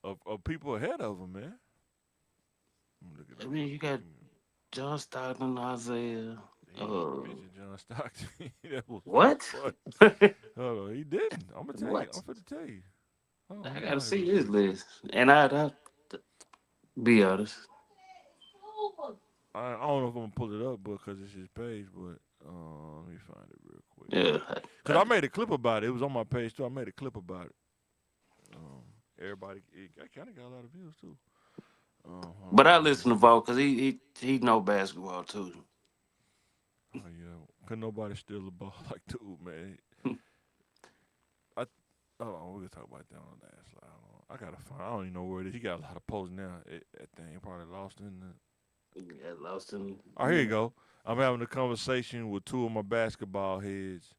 Of people ahead of him, man. Let me look it I up. mean, you got John Stockton, Isaiah. He didn't mention John Stockton. That was What? funny. Hold on, he didn't. I'm gonna tell you. What? I'm finna tell you. Hold on, I let gotta me see find his list. And I'd be honest. I don't know if I'm gonna pull it up because it's his page, but let me find it real quick. Yeah. Cause I made a clip about it. It was on my page too. I made a clip about it. Everybody, I kind of got a lot of views too. But I listen to Vo because he know basketball too. Oh yeah, couldn't nobody steal the ball like dude, man. I we're gonna talk about that on the last slide. Hold on. I gotta find. I don't even know where it is. He got a lot of posts now. That thing probably lost in the. Yeah, lost in. Oh, here you go. I'm having a conversation with two of my basketball heads,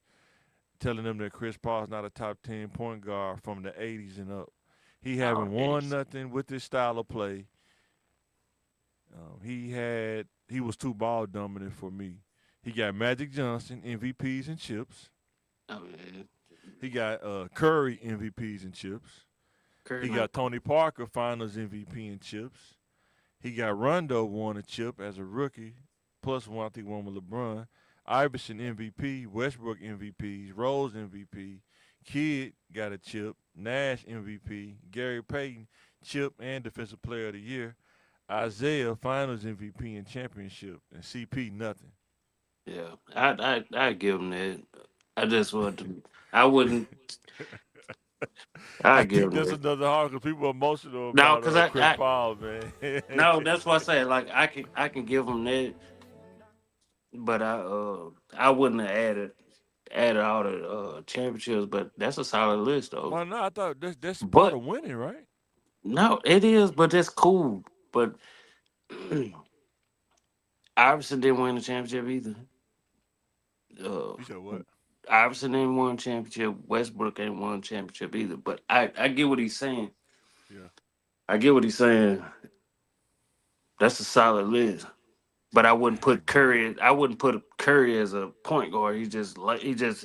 telling them that Chris Paul's not a top 10 point guard from the '80s and up. He haven't won nothing with his style of play. He was too ball dominant for me. He got Magic Johnson MVPs and chips. Oh man, He got Curry MVPs and chips. Curry He got Tony Parker Finals MVP and chips. He got Rondo won a chip as a rookie, plus one I think one with LeBron. Iverson MVP, Westbrook MVPs, Rose MVP, Kidd got a chip, Nash MVP, Gary Payton chip and Defensive Player of the Year, Isaiah Finals MVP and championship, and CP nothing. Yeah, I give him that. I just want to. I wouldn't. I I give think him that's that. another hard because people are emotional No, about because Chris Paul, man. no, that's what I say. Like I can give him that, but I wouldn't have added all the championships. But that's a solid list though. Why not? I thought that's part But of winning, right? no, it is. But that's cool. But Iverson didn't win the championship either. Uh, You said what? Iverson didn't win a championship. Westbrook ain't won a championship either. But I get what he's saying. Yeah. I get what he's saying. That's a solid list. But I wouldn't put Curry. I wouldn't put Curry as a point guard. He just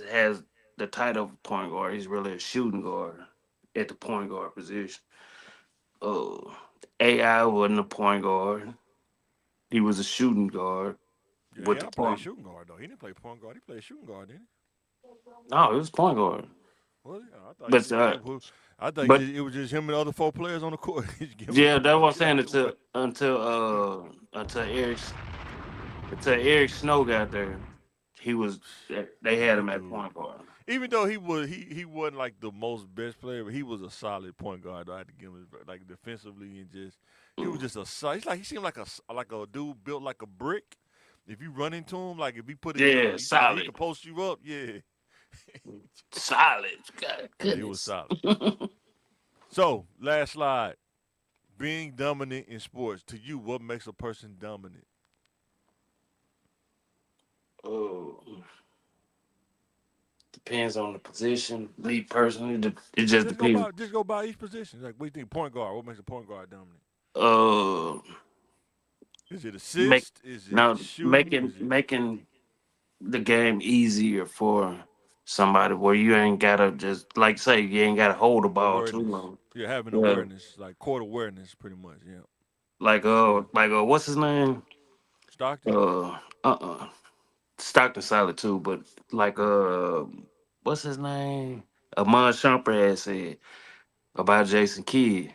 has the title of point guard. He's really a shooting guard at the point guard position. Oh, AI wasn't a point guard. He was a shooting guard with Yeah, the I played point. shooting guard though. He didn't play point guard. He played shooting guard, didn't No, he was point guard. he? Was he? I thought he But just gave who. I thought but it was just him and the other four players on the court. He just give him yeah, that's what I'm get saying. out the way. Until Eric Snow got there, he was. They had That him at dude. point guard. Even though he wasn't like the most best player, but he was a solid point guard. Though. I had to give him like defensively and just he was just a he seemed like a dude built like a brick. If you run into him, like if he put it, Yeah, he solid. could post you up. Yeah, Solid. God, yeah, he was goodness. solid. So last slide. Being dominant in sports, to you, what makes a person dominant? Oh, depends on the position. Me personally, it just depends. Just go by each position. Like, what do you think? Point guard. What makes a point guard dominant? Uh, Is it make assist? Is it now shooting? Is it making the game easier for somebody where you ain't gotta just like say you ain't gotta hold the ball too awareness? long. Yeah, having Yeah, awareness, like court awareness, pretty much. Yeah. like what's his name? Stockton. Uh, Stockton solid too, but like Yeah. what's his name? Amon Shumpert had said about Jason Kidd.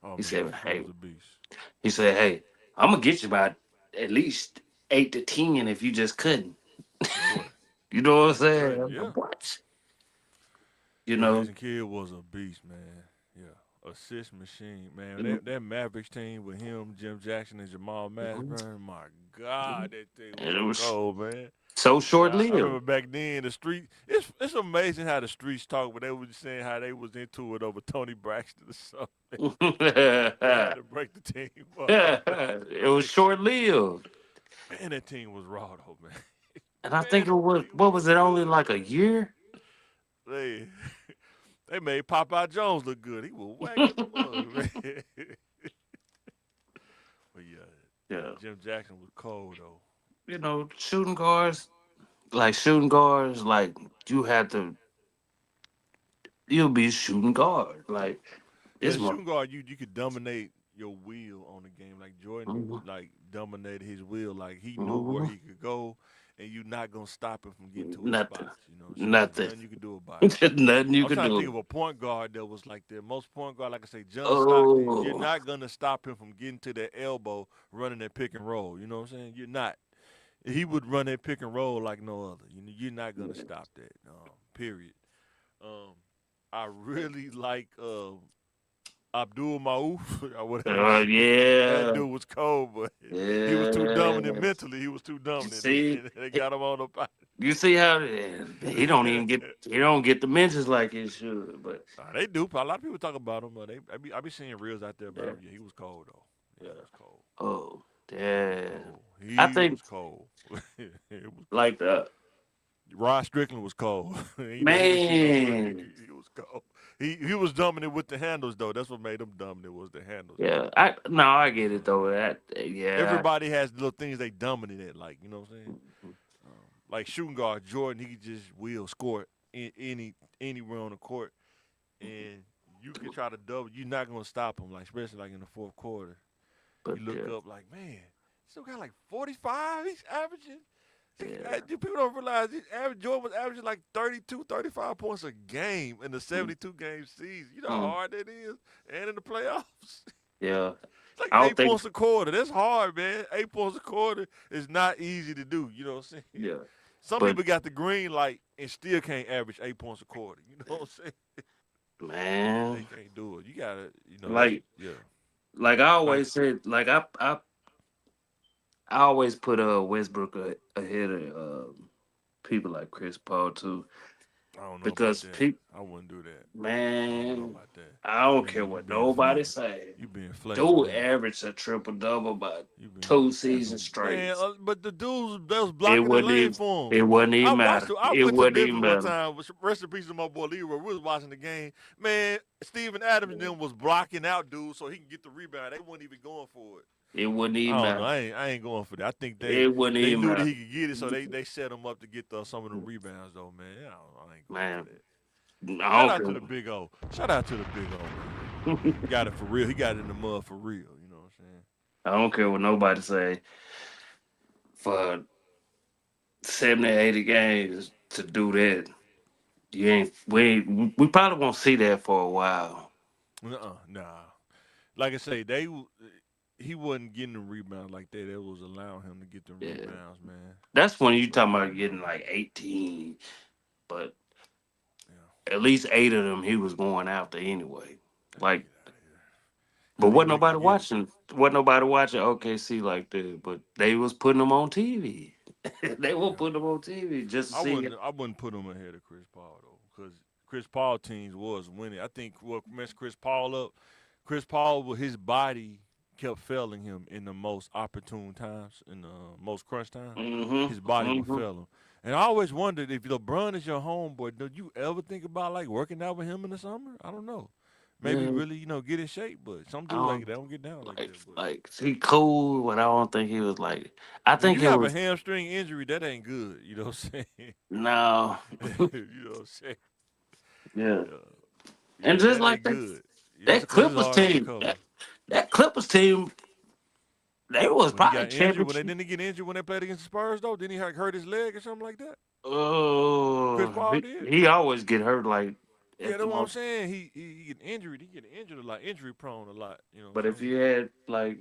Oh He man, said, Jason Kidd "Hey, was a beast. I'm gonna get you about at least 8 to 10 if you just couldn't." Boy, You know what I'm that's saying? right. I'm Yeah. like, what? You Yeah, know? Jason Kidd was a beast, man. Yeah. Assist machine, man. Mhm. That Mavericks team with him, Jim Jackson, and Jamal Mashburn, my God, that thing And was it was cold, man. so short Yeah, I lived. remember back then the street. It's amazing how the streets talk, but they was saying how they was into it over Tony Braxton or something. They had to break the team up. It was short lived. Man, that team was raw though, man. And I Man, think it that was, team what was was it, only good. like a year? They they made Popeye Jones look good. He was whack as a mug, man. But yeah, Yeah. Jim Jackson was cold though. You know, shooting guards, like you had to, you'll be shooting guard. Like, Yeah, it's the more. shooting guard, you could dominate your wheel on the game. Like Jordan, Mhm. like dominated his wheel. Like he knew where Mhm. he could go, and you're not gonna stop him from getting to his Nothing. spots. You know what I'm saying? There's Nothing. nothing you can do about it. Nothing you I'm could trying to think do. of a point guard that was like that. Most point guard, like I say, John Stockton. You're Oh, not gonna stop him from getting to that elbow, running that pick and roll. You know what I'm saying? You're not. He would run that pick and roll like no other. You're not gonna stop that. Period. Um, I really like Abdul Mauf or whatever. That Yeah. dude was cold, but he was too dominant Yeah. mentally. He was too dominant. See, They got him on the body. you see how he don't get the mentions like he should, but Nah, they do. A lot of people talk about him, but I be seeing reels out there about yeah, him. Yeah, he was cold though. Yeah, yeah. he was cold. Oh, He was damn. cold. I He think was cold. It was cold. like the Rod Strickland was cold. He didn't see no money. man. He was cold. He was dominant with the handles though. That's what made him dominant was the handles. Yeah, I You get know, it though. Yeah. everybody has little things they dominant at, like you know what I'm saying. Like shooting guard Jordan, he could just will score anywhere on the court, and you can try to double. You're not gonna stop him, like especially like in the fourth quarter. But You look yeah, up like, man, still got like 45. He's averaging. yeah. People don't realize Jordan was averaging like 32, 35 points a game in the 72 game season. You know how Mm, hard that is, and in the playoffs. yeah. It's like I don't 8 think points a quarter. That's hard, man. 8 points a quarter is not easy to do. You know what I'm saying? yeah. Some But people got the green light and still can't average 8 points a quarter. You know what I'm saying? They man, can't do it. You gotta, that's like yeah. like I Like always said, like I always put Westbrook ahead of people like Chris Paul too, I don't know about because that. I wouldn't do that. I don't know man, about that. I don't care You what being nobody say. you being flexible Dude now. averaged a triple double by You being two that's seasons straight. man. But the dudes that was It blocking the wouldn't lane even for him. it wouldn't I even watched matter. it. I It went to wouldn't Memphis even one matter. time. Rest in peace to my boy Leroy. We was watching the game. Man, Steven Adams and them was blocking out dudes so he can get the rebound. They weren't even going for it. It wouldn't I even don't know. matter. I ain't going for that. I think It wouldn't they even knew that matter. he could get it, so they set him up to get some of the rebounds though, man. I ain't going for Man, that. I Shout don't out to care. the Big O. Shout out to the Big O, man. He got it for real. He got it in the mud for real. You know what I'm saying? I don't care what nobody say. For 70, 80 games to do that, we probably won't see that for a while. Nah. Like I say, he wasn't getting the rebounds like that. That was allowing him to get the Yeah. rebounds, man. That's when you But talking about getting like 18, but yeah, at least 8 of them he was going after anyway. Like, get out of here. but I think Rick could get it. wasn't nobody watching OKC like that, but they was putting them on TV. They were Yeah. putting them on TV just to see it. I wouldn't put him ahead of Chris Paul though, because Chris Paul teams was winning. I think what messed Chris Paul up, Chris Paul with his body kept failing him in the most opportune times, in the most crunch time. His body would Mm-hmm. fail him. And I always wondered if LeBron is your homeboy, do you ever think about like working out with him in the summer? I don't know. Maybe Yeah, really, get in shape, but some I dudes like don't they don't get down like that. But he cool, but I don't think he was like. I when think you it have a was hamstring injury, that ain't good. You know what I'm saying? no. You know what I'm saying? Yeah. Yeah, And yeah, just that like ain't good. Yeah, that because it's Clippers hard to team, recover. that Clippers team, they was When he probably got injured, when they championship. didn't get injured when they played against the Spurs, though, didn't he hurt his leg or something like that? Chris Oh, Paul did. he always get hurt like Yeah, at the that's what I'm most. saying. He get injured. He get injured a lot, injury prone a lot. You know what But I'm if saying? you had like,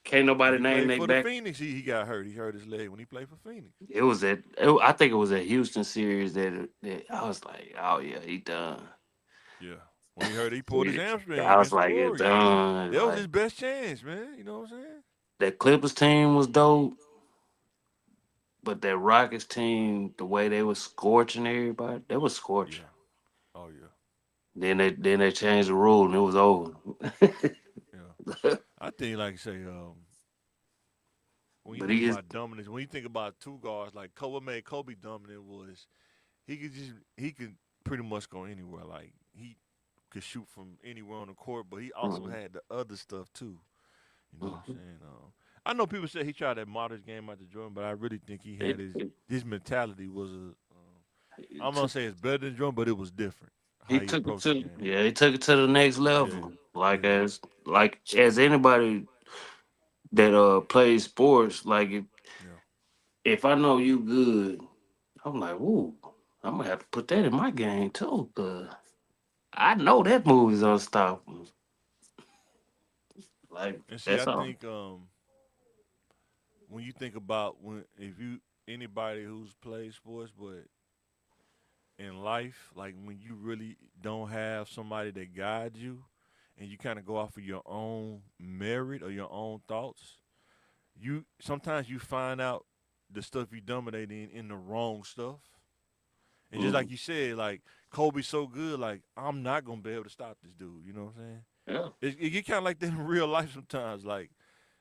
can't When nobody he name played they for the back. Phoenix, he got hurt. He hurt his leg when he played for Phoenix. I think it was a Houston series that I was like, oh yeah, he done. Yeah. When he hurt, he pulled his Yeah. hamstring I was against the like, it Warriors. done. That was Like his best chance, man. You know what I'm saying? that Clippers team was dope, but that Rockets team, the way they was scorching everybody, they was scorching. Yeah. Oh yeah. Then they changed the rule and it was over. Yeah. I think, like I say, when you But think he is about dominance, when you think about two guards, like what made Kobe dominant was he could pretty much go anywhere. Like he could shoot from anywhere on the court, but he also mhm, had the other stuff too. You know what I'm mhm. saying? I know people say he tried that modest game after Jordan, but I really think he had it, it, his mentality was it I'm gonna took, say it's better than Jordan, but it was different how he he took it approached the to game. yeah, he took it to the next Yeah, level. yeah, Like as anybody that plays sports, like yeah, if I know you good, I'm like, ooh, I'm gonna have to put that in my game too. I know that move is unstoppable. Like and see, I that's all. think when you think about when if you anybody who's played sports, but in life, like when you really don't have somebody that guides you, and you kind of go off of your own merit or your own thoughts, you sometimes you find out the stuff you dominate in the wrong stuff. And just like you said, like Kobe's so good, like I'm not gonna be able to stop this dude. You know what I'm saying? Yeah. It get kind of like that in real life sometimes. Like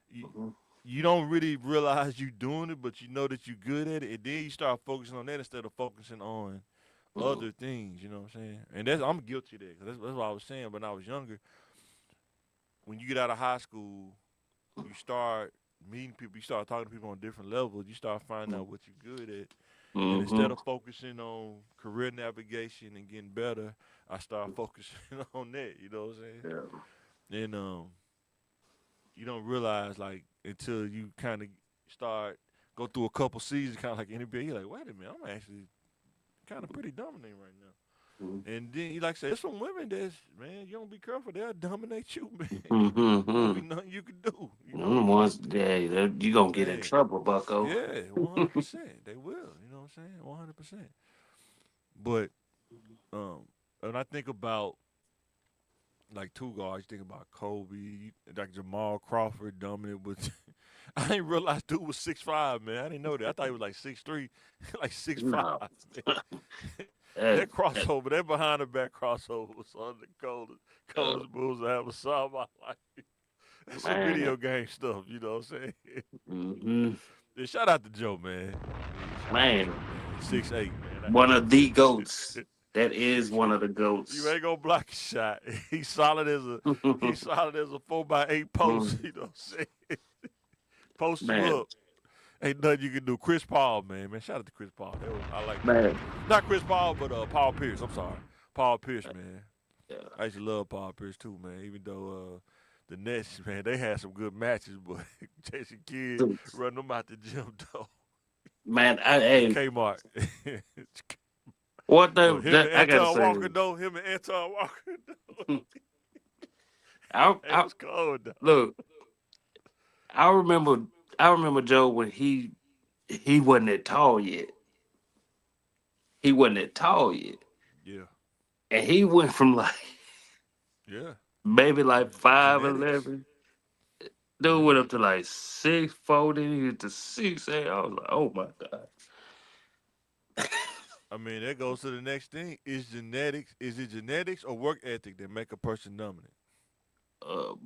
you, Mhm. you don't really realize you doing it, but you know that you're good at it, and then you start focusing on that instead of focusing on Mhm. other things. You know what I'm saying? And I'm guilty of that. 'Cause that's what I was saying when I was younger. When you get out of high school, you start meeting people, you start talking to people on different levels, you start finding out what you're good at. And instead Mhm. of focusing on career navigation and getting better, I start focusing on that, you know what I'm saying? Yeah. And you don't realize like until you kind of start go through a couple seasons kind of like NBA, you're like, wait a minute, I'm actually kind of pretty dominant right now. Mhm. And then you like say, there's some women that's man, you don't be careful, they'll dominate you, man. Won't be Mhm. nothing you can do, you Them know? the ones, yeah, you gonna get in Man, trouble, Bucko. yeah, 100%. They will, you know what I'm saying? 100%. But when I think about like two guards, you think about Kobe, like Jamal Crawford, dominant. But I didn't realize dude was 6'5", man. I didn't know that. I thought he was like 6'3", like 6'5". No, That that, that, crossover, that behind the back crossover was one of the uh, coldest moves I ever saw in my life. That's some man. video game stuff, you know what I'm saying? Hmm. Yeah, shout out to Joe, man. Shout out to Joe, Man, man. 6'8", man. one of the goats. That is one of the You goats. ain't gonna block a shot. He's solid as a 4x8 post. You know what I'm saying? Post you Man, up. Ain't nothing you can do. Chris Paul, man. Shout out to Chris Paul. I like Chris Paul. man. Not Chris Paul, but Paul Pierce. I'm sorry. Paul Pierce, man. Yeah. I used to love Paul Pierce too, man. Even though the Nets, man, they had some good matches, but Jason Kidd run them out the gym though. Man, At hey, Kmart. what But him and I gotta Anton say, Walker though, I, it I was cold though. look, I remember, I remember Joe when he wasn't that tall yet. He wasn't that tall yet, Yeah. and he went from like Yeah. maybe like Genetics. 5'11". Dude Yeah. went up to like 6'4", then he hit to 6'8". I was like, oh my god. I mean, that goes to the next thing. Is it genetics or work ethic that make a person dominant?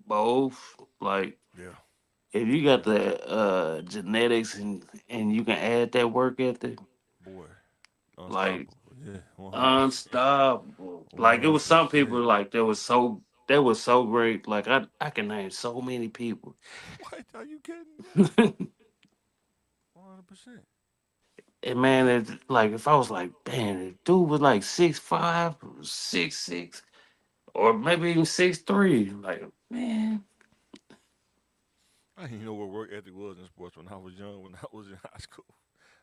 Both. Like Yeah. if you got Yeah. the genetics and you can add that work ethic, Boy. like Unstoppable. Yeah. 100%. unstoppable. Like it was some people 100%. like that was so great. Like I can name so many people. What? Are you kidding me? And 100%. man, it's like if I was like, damn, the dude was like 6'5", 6'6", or maybe even 6'3", like man, I didn't even know what work ethic was in sports when I was young, when I was in high school.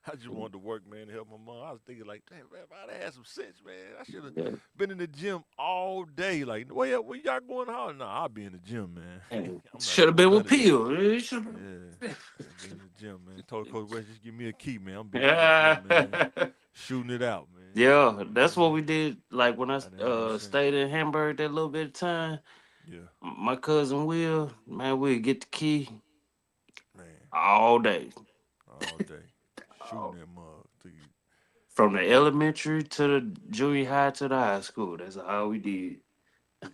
I just wanted to work, man, to help my mom. I was thinking like, damn, man, if I'd had some sense, man, I should have yeah, been in the gym all day. Like, where y'all going hard? Nah, I'll be in the gym, man. and I'm not should have doing been none with of that. Peel. It should Yeah, I'll be in the gym, man. Told Coach West, just give me a key, man. I'm be in the gym, man. have. Shooting it out, man. Yeah, You know what that's I'm what we saying? did. Like when I I didn't have no sense. stayed in Hamburg that little bit of time, Yeah, my cousin Will, man, we'd get the key man. all day. All day. Shooting that mug to you. From the elementary to the junior high to the high school. That's all we did. Yeah.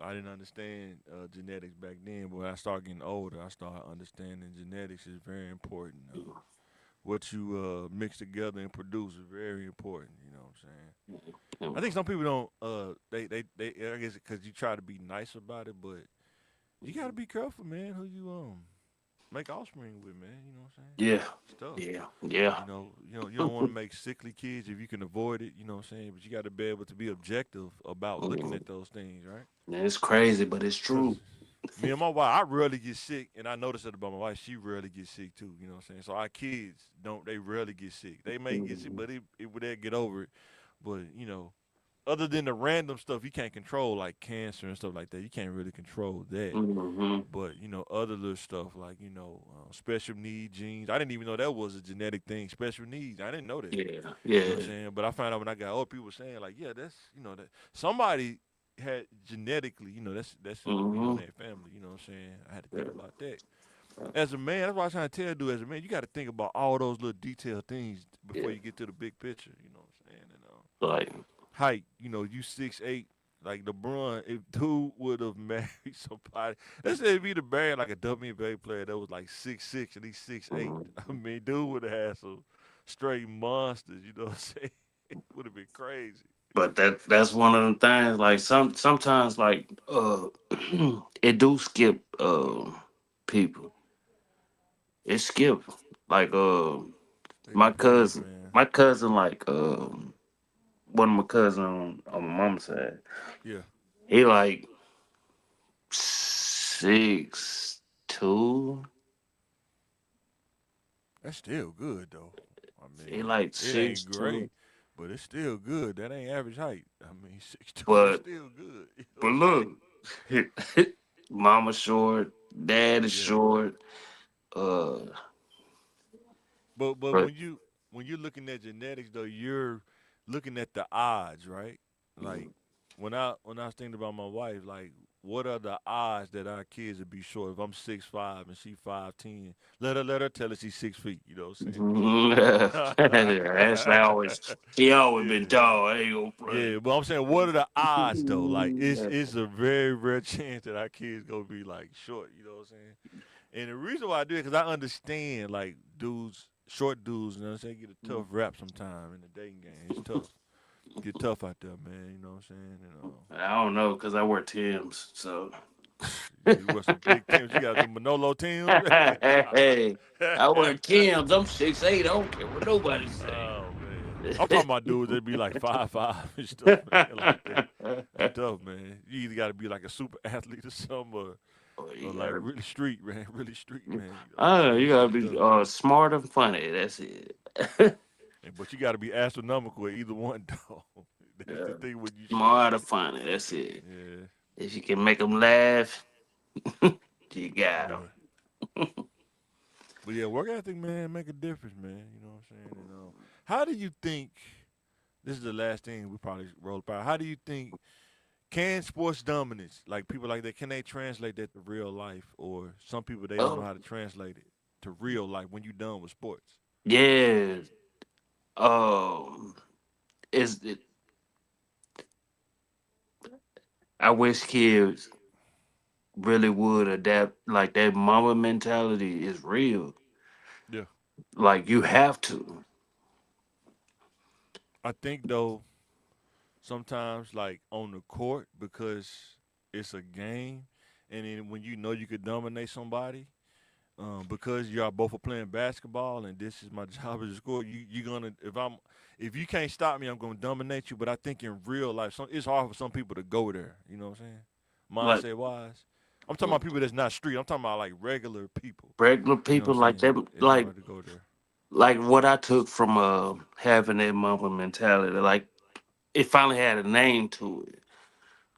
I didn't understand genetics back then, but when I started getting older, I started understanding genetics is very important. What you mix together and produce is very important. You know what I'm saying? I think some people don't. They I guess because you try to be nice about it, but you got to be careful, man. Who you make offspring with, man. You know what I'm saying? Yeah, It's tough. yeah, yeah. You don't want to make sickly kids if you can avoid it. You know what I'm saying? But you got to be able to be objective about looking at those things, right? Man, it's crazy, but it's Cause true. me and my wife, I rarely get sick, and I notice that about my wife. She rarely gets sick too. You know what I'm saying? So our kids don't. They rarely get sick. They may get sick, Mhm. but they get over it. But other than the random stuff you can't control, like cancer and stuff like that, you can't really control that. Mhm. But other little stuff like special need genes. I didn't even know that was a genetic thing. Special needs. I didn't know that. Yeah, You know yeah. what I'm saying? But I found out when I got old, people were saying like, yeah, that's that somebody had genetically, that's in the Mm-hmm. millionaire family. You know what I'm saying? I had to Yeah. think about that. As a man, that's why I'm trying to tell dude. As a man, you got to think about all those little detailed things before Yeah. you get to the big picture. You know what I'm saying? And Like, height. You 6'8". Like LeBron, if dude would have married somebody, let's say if he'd have married like a WNBA player that was like 6'6" and he's 6'8". mhm. I mean, dude would have had some straight monsters. You know what I'm saying? It would have been crazy. But that's one of the things. Like sometimes like it do skip people. It skip like It my depends, cousin. man. My cousin like one of my cousins on my mom's side. Yeah, He like 6'2". that's still good though. I He mean, like it ain't 6'2". great, but it's still good. That ain't average height. I mean, 6'2" is But still good. You know but what I'm saying? look, mama short, dad is Yeah. short. But But when you're looking at genetics though, you're looking at the odds, right? Like when I was thinking about my wife, like what are the odds that our kids would be short? If I'm 6'5" and she 5'10", let her tell us she's 6 feet. You know what Ashley I'm always saying? she always Yeah. been tall. I ain't gonna Yeah, front. but I'm saying, what are the odds though? Like, it's a very rare chance that our kids gonna be like short. You know what I'm saying? And the reason why I do it, because I understand like dudes, short dudes, you know what I'm saying, get a tough rap sometime in the dating game. It's tough, get tough out there, man. You know what I'm saying? I don't know because I wear Tim's. So You wear some big Tims. You got the Manolo Tims. hey, I wear Tim's. I'm 6'8". I don't care what nobody say. Oh man, I'm talking about dudes that be like 5'5" and stuff, man, like that. That's tough, man. You either got to be like a super athlete or something, Oh, or you like gotta, really street, man, really street, man. You know what I'm I don't know. saying? You It's gotta just be tough. smart and funny. That's it. But you got to be astronomical at either one, though. That's Yeah. the thing when you short. Smart or funny. That's it. Yeah, If you can make them laugh, you got them. yeah. But yeah, work ethic, man, make a difference, man. You know what I'm saying? And how do you think? This is the last thing we probably roll about. How do you think can sports dominance, like people like that, can they translate that to real life, or some people they don't know Oh, how to translate it to real life when you done with sports? yeah. Um, is it? I wish kids really would adapt. Like that mama mentality is real. Yeah, Like you have to. I think though sometimes like on the court because it's a game, and then when you know you could dominate somebody, because y'all both are playing basketball and this is my job as a scorer, you gonna if you can't stop me, I'm gonna dominate you. But I think in real life, it's hard for some people to go there. You know what I'm Like saying? Mindset wise, I'm talking about people that's not street. I'm talking about like regular people. regular You know people what I'm like saying? that. It's hard to go there. Like what I took from having that mama mentality. Like it finally had a name to it.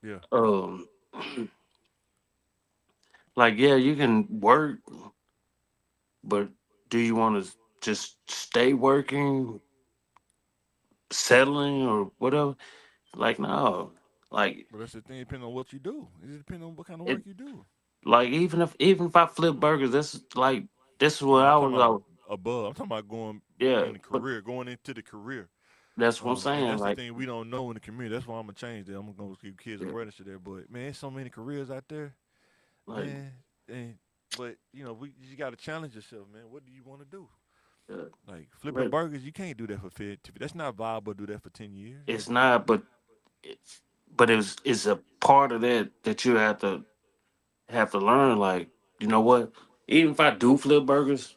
Yeah, Um, like yeah, you can work, but do you want to just stay working, settling, or whatever? Like no, like but that's the thing. Depending on what you do, it depends on what kind of work it. you do. Like even if I flip burgers, that's like this is No, what I'm I talking was. about above. I'm talking about Yeah, in the but career, going into the career. that's what I'm And saying. that's the Like thing we don't know in the community. That's why I'm gonna change that. I'm gonna give kids yeah, awareness to that. But man, there's so many careers out there, like man. And but you got to challenge yourself, man. What do you want to do? yeah. Like flipping But burgers, you can't do that for 50. That's not viable. Do that for 10 years. it's not. But it's a part of that you have to learn. Like you know what? Even if I do flip burgers,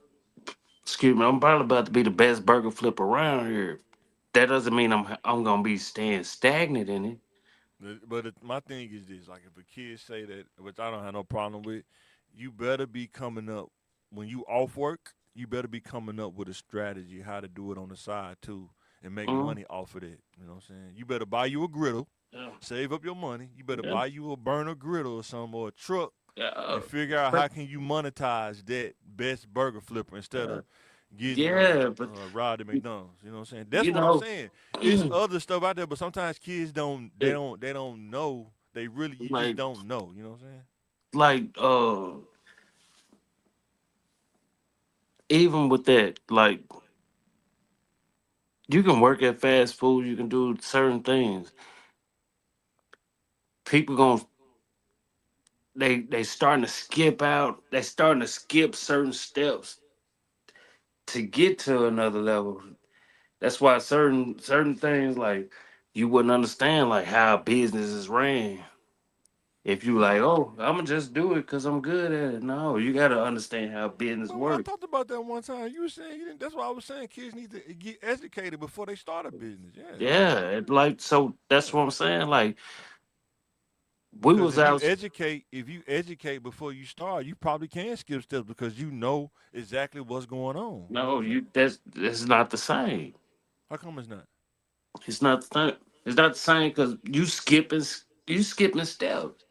excuse me, I'm probably about to be the best burger flip around here. That doesn't mean I'm gonna be staying stagnant in it. My thing is this: like, if a kid say that, which I don't have no problem with, you better be coming up when you off work. You better be coming up with a strategy how to do it on the side too, and make Mm, money off of that. You know what I'm saying? You better buy you a griddle, yeah, save up your money. You better yeah, buy you a burner griddle or something, or a truck, yeah. and figure out But how can you monetize that best burger flipper instead uh, of getting yeah, but ride at McDonald's. You know what I'm saying? That's you what I'm know, saying. It's other stuff out there, but sometimes kids don't they it, don't they don't know. They really, you just Like don't know. You know what I'm saying? like even with that, like you can work at fast food, you can do certain things. People gonna they starting to skip out, they starting to skip certain steps to get to another level. That's why certain things like you wouldn't understand like how business is ran. If you like, oh, I'm gonna just do it because I'm good at it. No, you gotta understand how business Well, I works. talked about that one time. You were saying you didn't. That's why I was saying kids need to get educated before they start a business. Yeah, I Yeah, agree. like so that's Yeah. what I'm saying. Like we Because was out. if you educate before you start, you probably can skip steps because you know exactly what's going on. You know what No, I'm saying? you that's not the same. How come it's not? It's not the same. It's not the same because you skipping steps.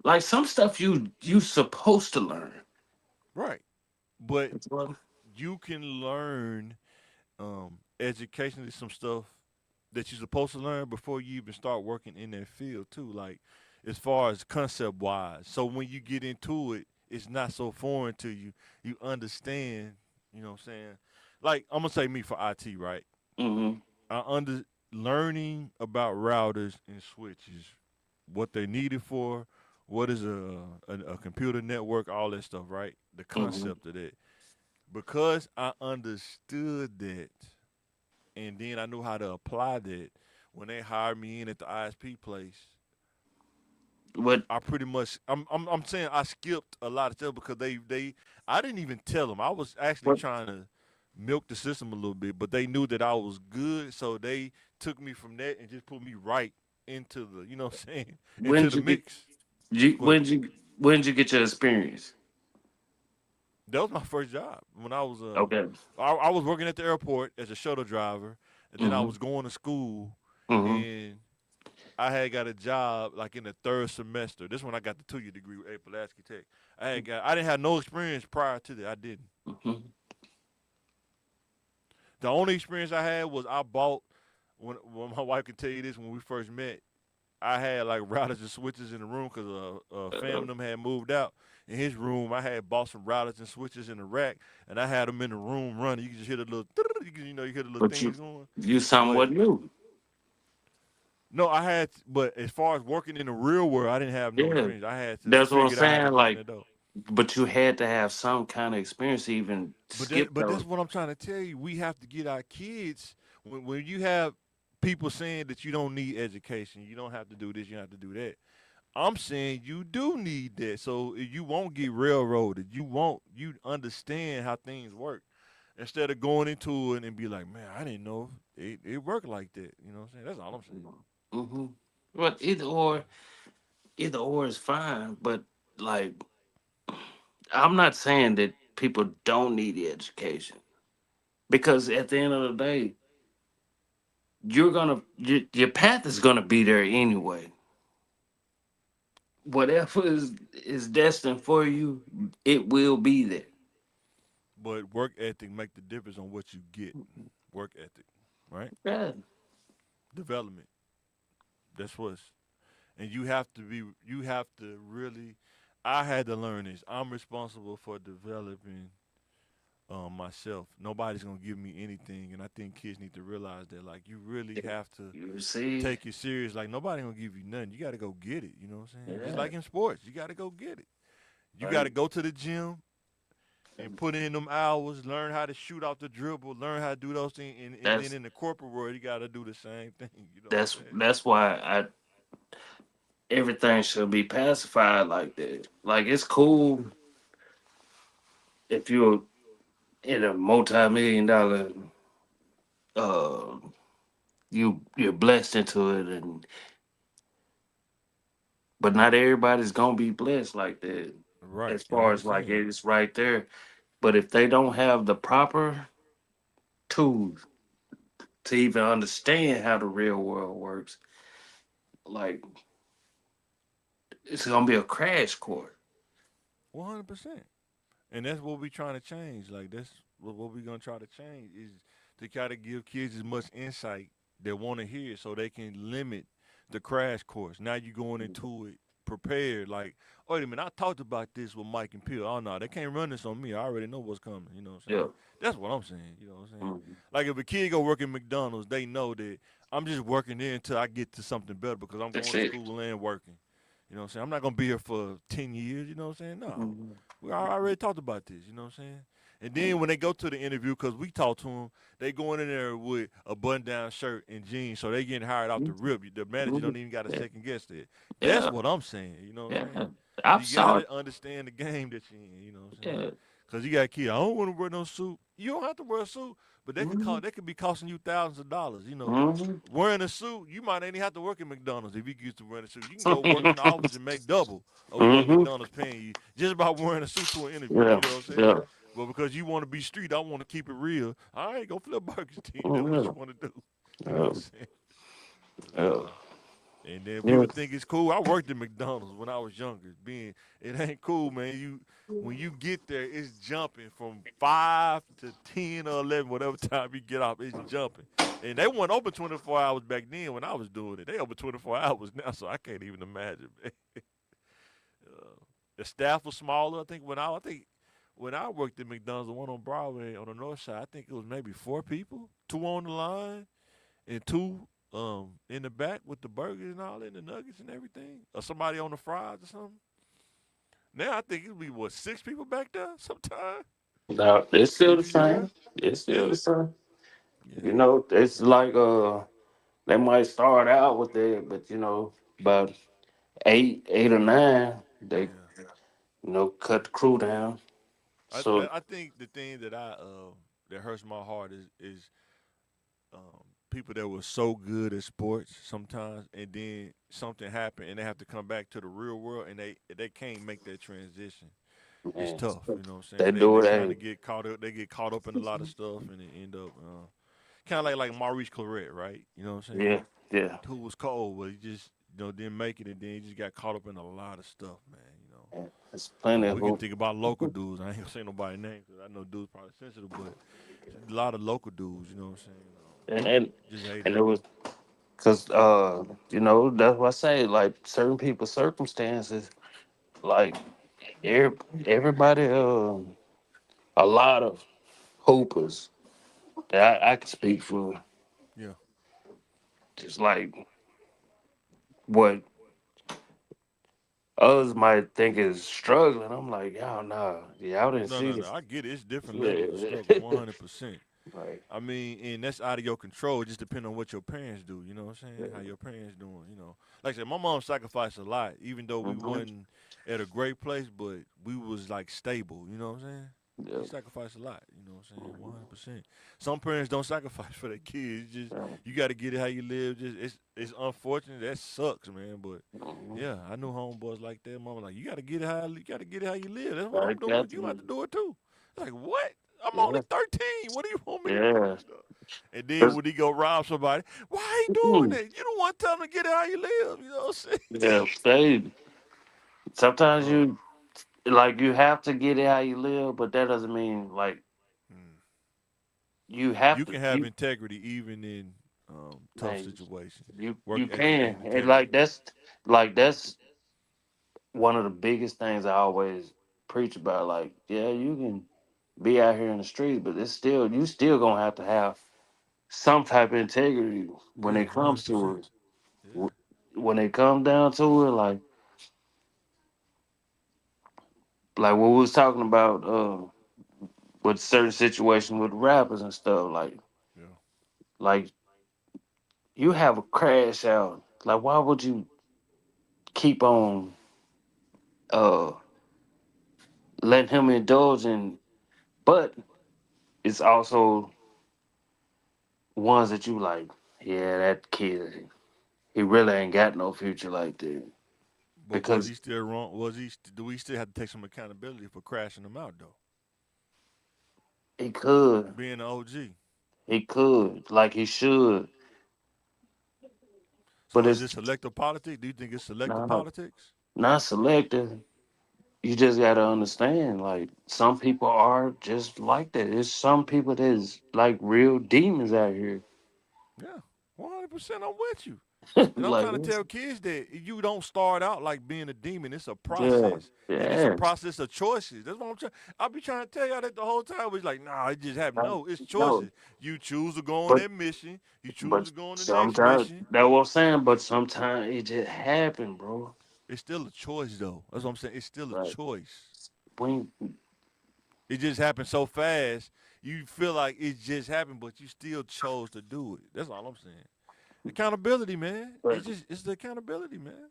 Like some stuff you supposed to learn. Right. But That's what- you can learn educationally some stuff that you're supposed to learn before you even start working in that field too. Like as far as concept wise. So when you get into it, it's not so foreign to you. You understand, you know what I'm saying? Like I'm gonna say me for IT, right? Mhm. I under learning about routers and switches, what they're needed for, what is a computer network, all that stuff, right? The Mhm. concept of that. Because I understood that and then I knew how to apply that when they hired me in at the ISP place. What I pretty much I'm saying I skipped a lot of stuff because they I didn't even tell them. I was actually what trying to milk the system a little bit, but they knew that I was good, so they took me from that and just put me right into the, you know what I'm saying, when into did the you get mix. Go ahead. when did you get your experience? That was my first job when I was Okay. I was working at the airport as a shuttle driver, and then I Mhm. was going to school, Mhm. and I had got a job like in the third semester. This when I got the 2-year degree with Pulaski Tech. I didn't have no experience prior to that. I didn't. Mhm. The only experience I had was I bought when my wife can tell you this when we first met. I had like routers and switches in the room because a family Uh, of them had moved out. In his room, I had bought some routers and switches in the rack, and I had them in the room running. You can just hear the little, you hear the little but things going. you But somewhat new. no, I had, but as far as working in the real world, I didn't have no Yeah. experience. I had to That's what I'm figure out how to saying. get in Like, the door. but you had to have some kind of experience to even skip But that's those. what I'm trying to tell you. We have to get our kids when you have people saying that you don't need education, you don't have to do this, you have to do that. I'm saying you do need that, so you won't get railroaded. You understand how things work instead of going into it and be like, man, I didn't know it worked like that. You know what I'm saying? That's all I'm saying. Hmm. But either or is fine. But like, I'm not saying that people don't need the education because at the end of the day, your path is gonna be there anyway. Whatever is destined for you, it will be there. But work ethic make the difference on what you get. Work ethic, right? Yeah, Development. That's what's and you have to really I had to learn this. I'm responsible for developing myself. Nobody's gonna give me anything, and I think kids need to realize that. Like you really have to you see, take it serious. Like nobody gonna give you nothing. You got to go get it. You know what I'm saying? Just yeah, like in sports, you got to go get it. You got right. to go to the gym and put in them hours. Learn how to shoot off the dribble. Learn how to do those things. And then That's in the corporate world, you got to do the same thing. You know what that's I'm saying? that's why everything should be pacified like that. Like it's cool if you're in a multi-million dollar uh you're blessed into it and but not everybody's gonna be blessed like that Right. as And far I'm as like saying, it's right there. But if they don't have the proper tools to even understand how the real world works, like it's gonna be a crash course. 100%. And that's what we trying to change. Like that's what we gonna try to change is to try to give kids as much insight they want to hear, so they can limit the crash course. Now you going into it prepared. Like, wait a minute, I talked about this with Mike and Peel. Oh no, they can't run this on me. I already know what's coming. You know what I'm Yeah. saying? That's what I'm saying. You know what I'm saying? Mhm. Like if a kid go work at McDonald's, they know that I'm just working there until I get to something better because I'm That's going to it. school and working. You know what I'm saying? I'm not gonna be here for 10 years. You know what I'm saying? No, Mhm. I already talked about this. You know what I'm saying? And then when they go to the interview, because we talked to them, they going in there with a button-down shirt and jeans, so they getting hired out the rip. The manager don't Mhm. even got a Yeah. second guess it. That's Yeah. what I'm saying. You know what I'm Yeah. saying? I've You saw it. gotta understand the game that you're in. You know what I'm saying? Yeah. Because you got kids. I don't want to wear no suit. You don't have to wear a suit, but they could Mm-hmm. they could be costing you thousands of dollars. You know, Mm-hmm. wearing a suit, you might ain't even have to work at McDonald's if you used to wearing a suit. You can go work in the office and make double of what Mm-hmm. McDonald's paying you just by wearing a suit to an interview. Yeah. You know what I'm saying? Yeah. But because you want to be street, I want to keep it real. All right, go flip burgers then. That's what Mm-hmm. you want to do. You know what Yeah. I'm saying? Yeah. And then Yeah. people think it's cool. I worked at McDonald's when I was younger. It ain't cool, man. When you get there, it's jumping from 5 to 10 or 11, whatever time you get off, it's jumping. And they weren't open 24 hours back then when I was doing it. They open 24 hours now, so I can't even imagine. Man. The staff was smaller. I think when I worked at McDonald's, the one on Broadway on the north side, I think it was maybe 4 people, two on the line and two in the back with the burgers and all that, and the nuggets and everything, or somebody on the fries or something. Now I think it'll be what 6 people back there sometime. No, it's still If the you there, same. It's still is the it? same. Yeah, You know, it's like they might start out with that, but about eight or nine, they yeah. cut the crew down. So I think the thing that hurts my heart is people that were so good at sports sometimes, and then something happened, and they have to come back to the real world, and they can't make that transition. It's man, tough, you know what I'm they saying? do They it. trying to Hey, get caught up. They get caught up in a lot of stuff, and they end up kind of like Maurice Claret, right? You know what I'm saying? yeah, yeah. Who was cold, but he just didn't make it, and then he just got caught up in a lot of stuff, man. There's plenty of We can hope. think about local dudes. I ain't gonna say nobody's name because I know dudes probably sensitive, but a lot of local dudes. You know what I'm saying? And and, Just hate and it. it was because that's what I say. Like certain people's circumstances, like everybody, a lot of hoopers that I can speak for, Yeah. just like what others might think is struggling. I'm like, y'all nah, y'all didn't No, see no, no. this. I get it. It's different levels of Yeah. struggle, 100%. Like, I mean, and that's out of your control. It just depends on what your parents do. You know what I'm yeah. saying? How your parents doing. Like I said, my mom sacrificed a lot, even though we Hmm. wasn't at a great place, but we was like stable. You know what I'm saying? She Yeah. sacrificed a lot. You know what I'm saying? 100%. Some parents don't sacrifice for their kids. Just Yeah. you got to get it how you live. Just it's unfortunate. That sucks, man. But Mhm. yeah, I knew homeboys like that. Mama like you got to get it how you live. That's what I'm Like doing. that. You have to do it too. Like what? I'm only Yeah. 13. What do you want me to do? Yeah. And then 'Cause- when he go rob somebody, why he doing mhm. that? You don't want to tell him to get it how you live. You know what I'm saying? Yeah. They sometimes Oh, you have to get it how you live, but that doesn't mean like mm. you have You to can have integrity even in tough man, situations. you Work ethic can. and And integrity. that's one of the biggest things I always preach about. Like, yeah, you can be out here in the streets, but you still gonna have to have some type of integrity when Yeah, it comes to 100%. it. Yeah, When it comes down to it, like what we was talking about, with certain situations with rappers and stuff, yeah. like you have a crash out. Like, why would you keep on uh letting him indulge in? But it's also ones that you like, yeah, that kid, he really ain't got no future like that. But was he Because still wrong? Do we still have to take some accountability for crashing him out though? he could, Being an OG. like he should. But So is it's this selective politics? Do you think it's selective not politics? not selective. You just gotta understand, like some people are just like that. There's some people that's like real demons out here. Yeah, 100%. I'm with you. And I'm Like, trying to it's, tell kids that you don't start out like being a demon. It's a yeah, process. And it's a yeah. process of choices. That's what I'm trying. I'll be trying to tell y'all that the whole time. It's like, nah, it just happened. No, it's No, choices. You choose to go on but that mission. You choose but to go on the next sometimes mission. that's what I'm saying. But sometimes it just happen, bro. It's still a choice, though. That's what I'm saying. It's still a Like choice. when It just happened so fast. You feel like it just happened, but you still chose to do it. That's all I'm saying. Accountability, man. but It's the accountability, man.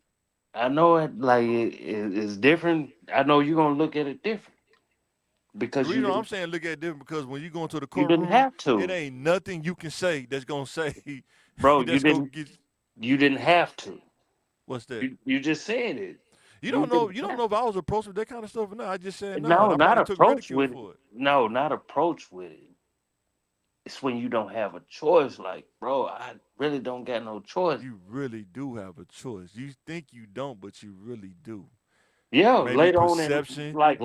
I know it like it's different. I know you're gonna look at it different The because reason I'm saying look at it different because when you go into the you didn't courtroom, have it to, ain't nothing you can say that's gonna say bro. that's gonna get You didn't have to. what's that? You just said it. You don't know if I was approached with that kind of stuff or not. I just said no. No, I not probably took approach ridicule with it. for it. No, not approach with it. It's when you don't have a choice. Like, bro, I really don't got no choice. You really do have a choice. You think you don't, but you really do. Yeah, Maybe later on in perception, life,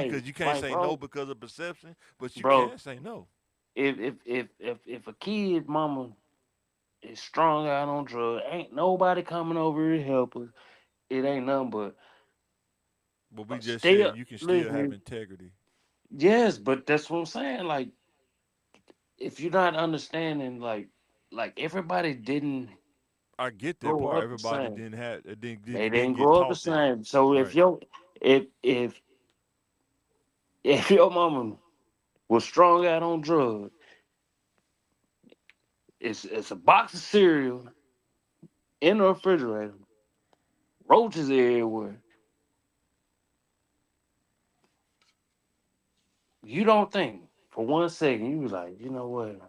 because you can't like, say no bro, because of perception, but you bro, can say no. if a kid mama is strung out on drugs, ain't nobody coming over here to help us. It ain't nothing but But we just said still you can still have listen. integrity. Yes, but that's what I'm saying. Like, if you're not understanding, like everybody didn't I get that grow part. up the Everybody same. didn't have They didn't didn't get grow up the taught that. same. So Right. if your mama was strung out on drugs, it's a box of cereal in the refrigerator, roaches everywhere. You don't think for 1 second you was like, you know what?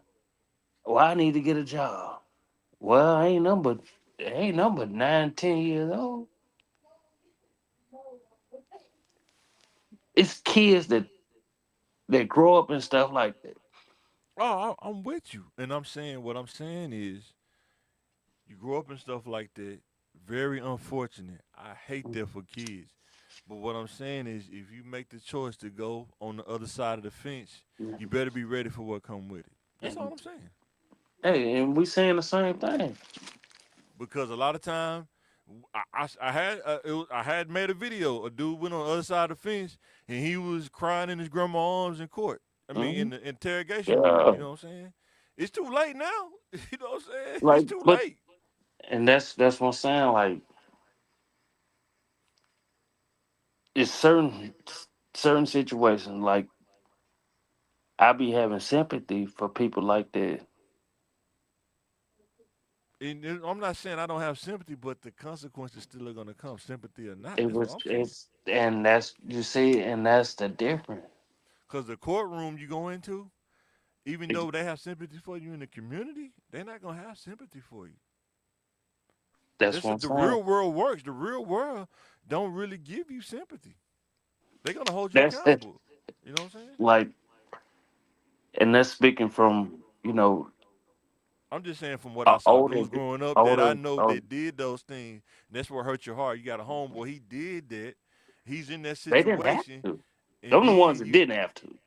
Well, I need to get a job. Well, I ain't number 9, 10 years old. It's kids that grow up and stuff like that. Oh, I'm with you, and I'm saying what I'm saying is you grow up and stuff like that. Very unfortunate. I hate that for kids. But what I'm saying is, if you make the choice to go on the other side of the fence, you better be ready for what come with it. That's all And I'm saying. hey, and we saying the same thing. Because a lot of time, I had made a video. A dude went on the other side of the fence and he was crying in his grandma's arms in court. I mean, in Mhm. the interrogation room. Yeah, You know what I'm saying? It's too late now. You know what I'm saying? It's like, too but late. and that's what I'm saying. Like, it's certain situations. Like, I be having sympathy for people like that. I'm not saying I don't have sympathy, but the consequences still are gonna come, sympathy or not. It That's what was I'm saying. it's and that's you see, and that's the difference. Because the courtroom you go into, even though they have sympathy for you in the community, they're not gonna have sympathy for you. That's That's what I'm the saying. real world works. The real world don't really give you sympathy. They're gonna hold you That's it. accountable. You know what I'm saying? Like, and that's speaking from I'm just saying from what a I saw. Dudes growing up that I older. know that did those things. That's what hurt your heart. You got a homeboy, he did that. He's in that They didn't have situation, to. and Them the then ones that you didn't have to.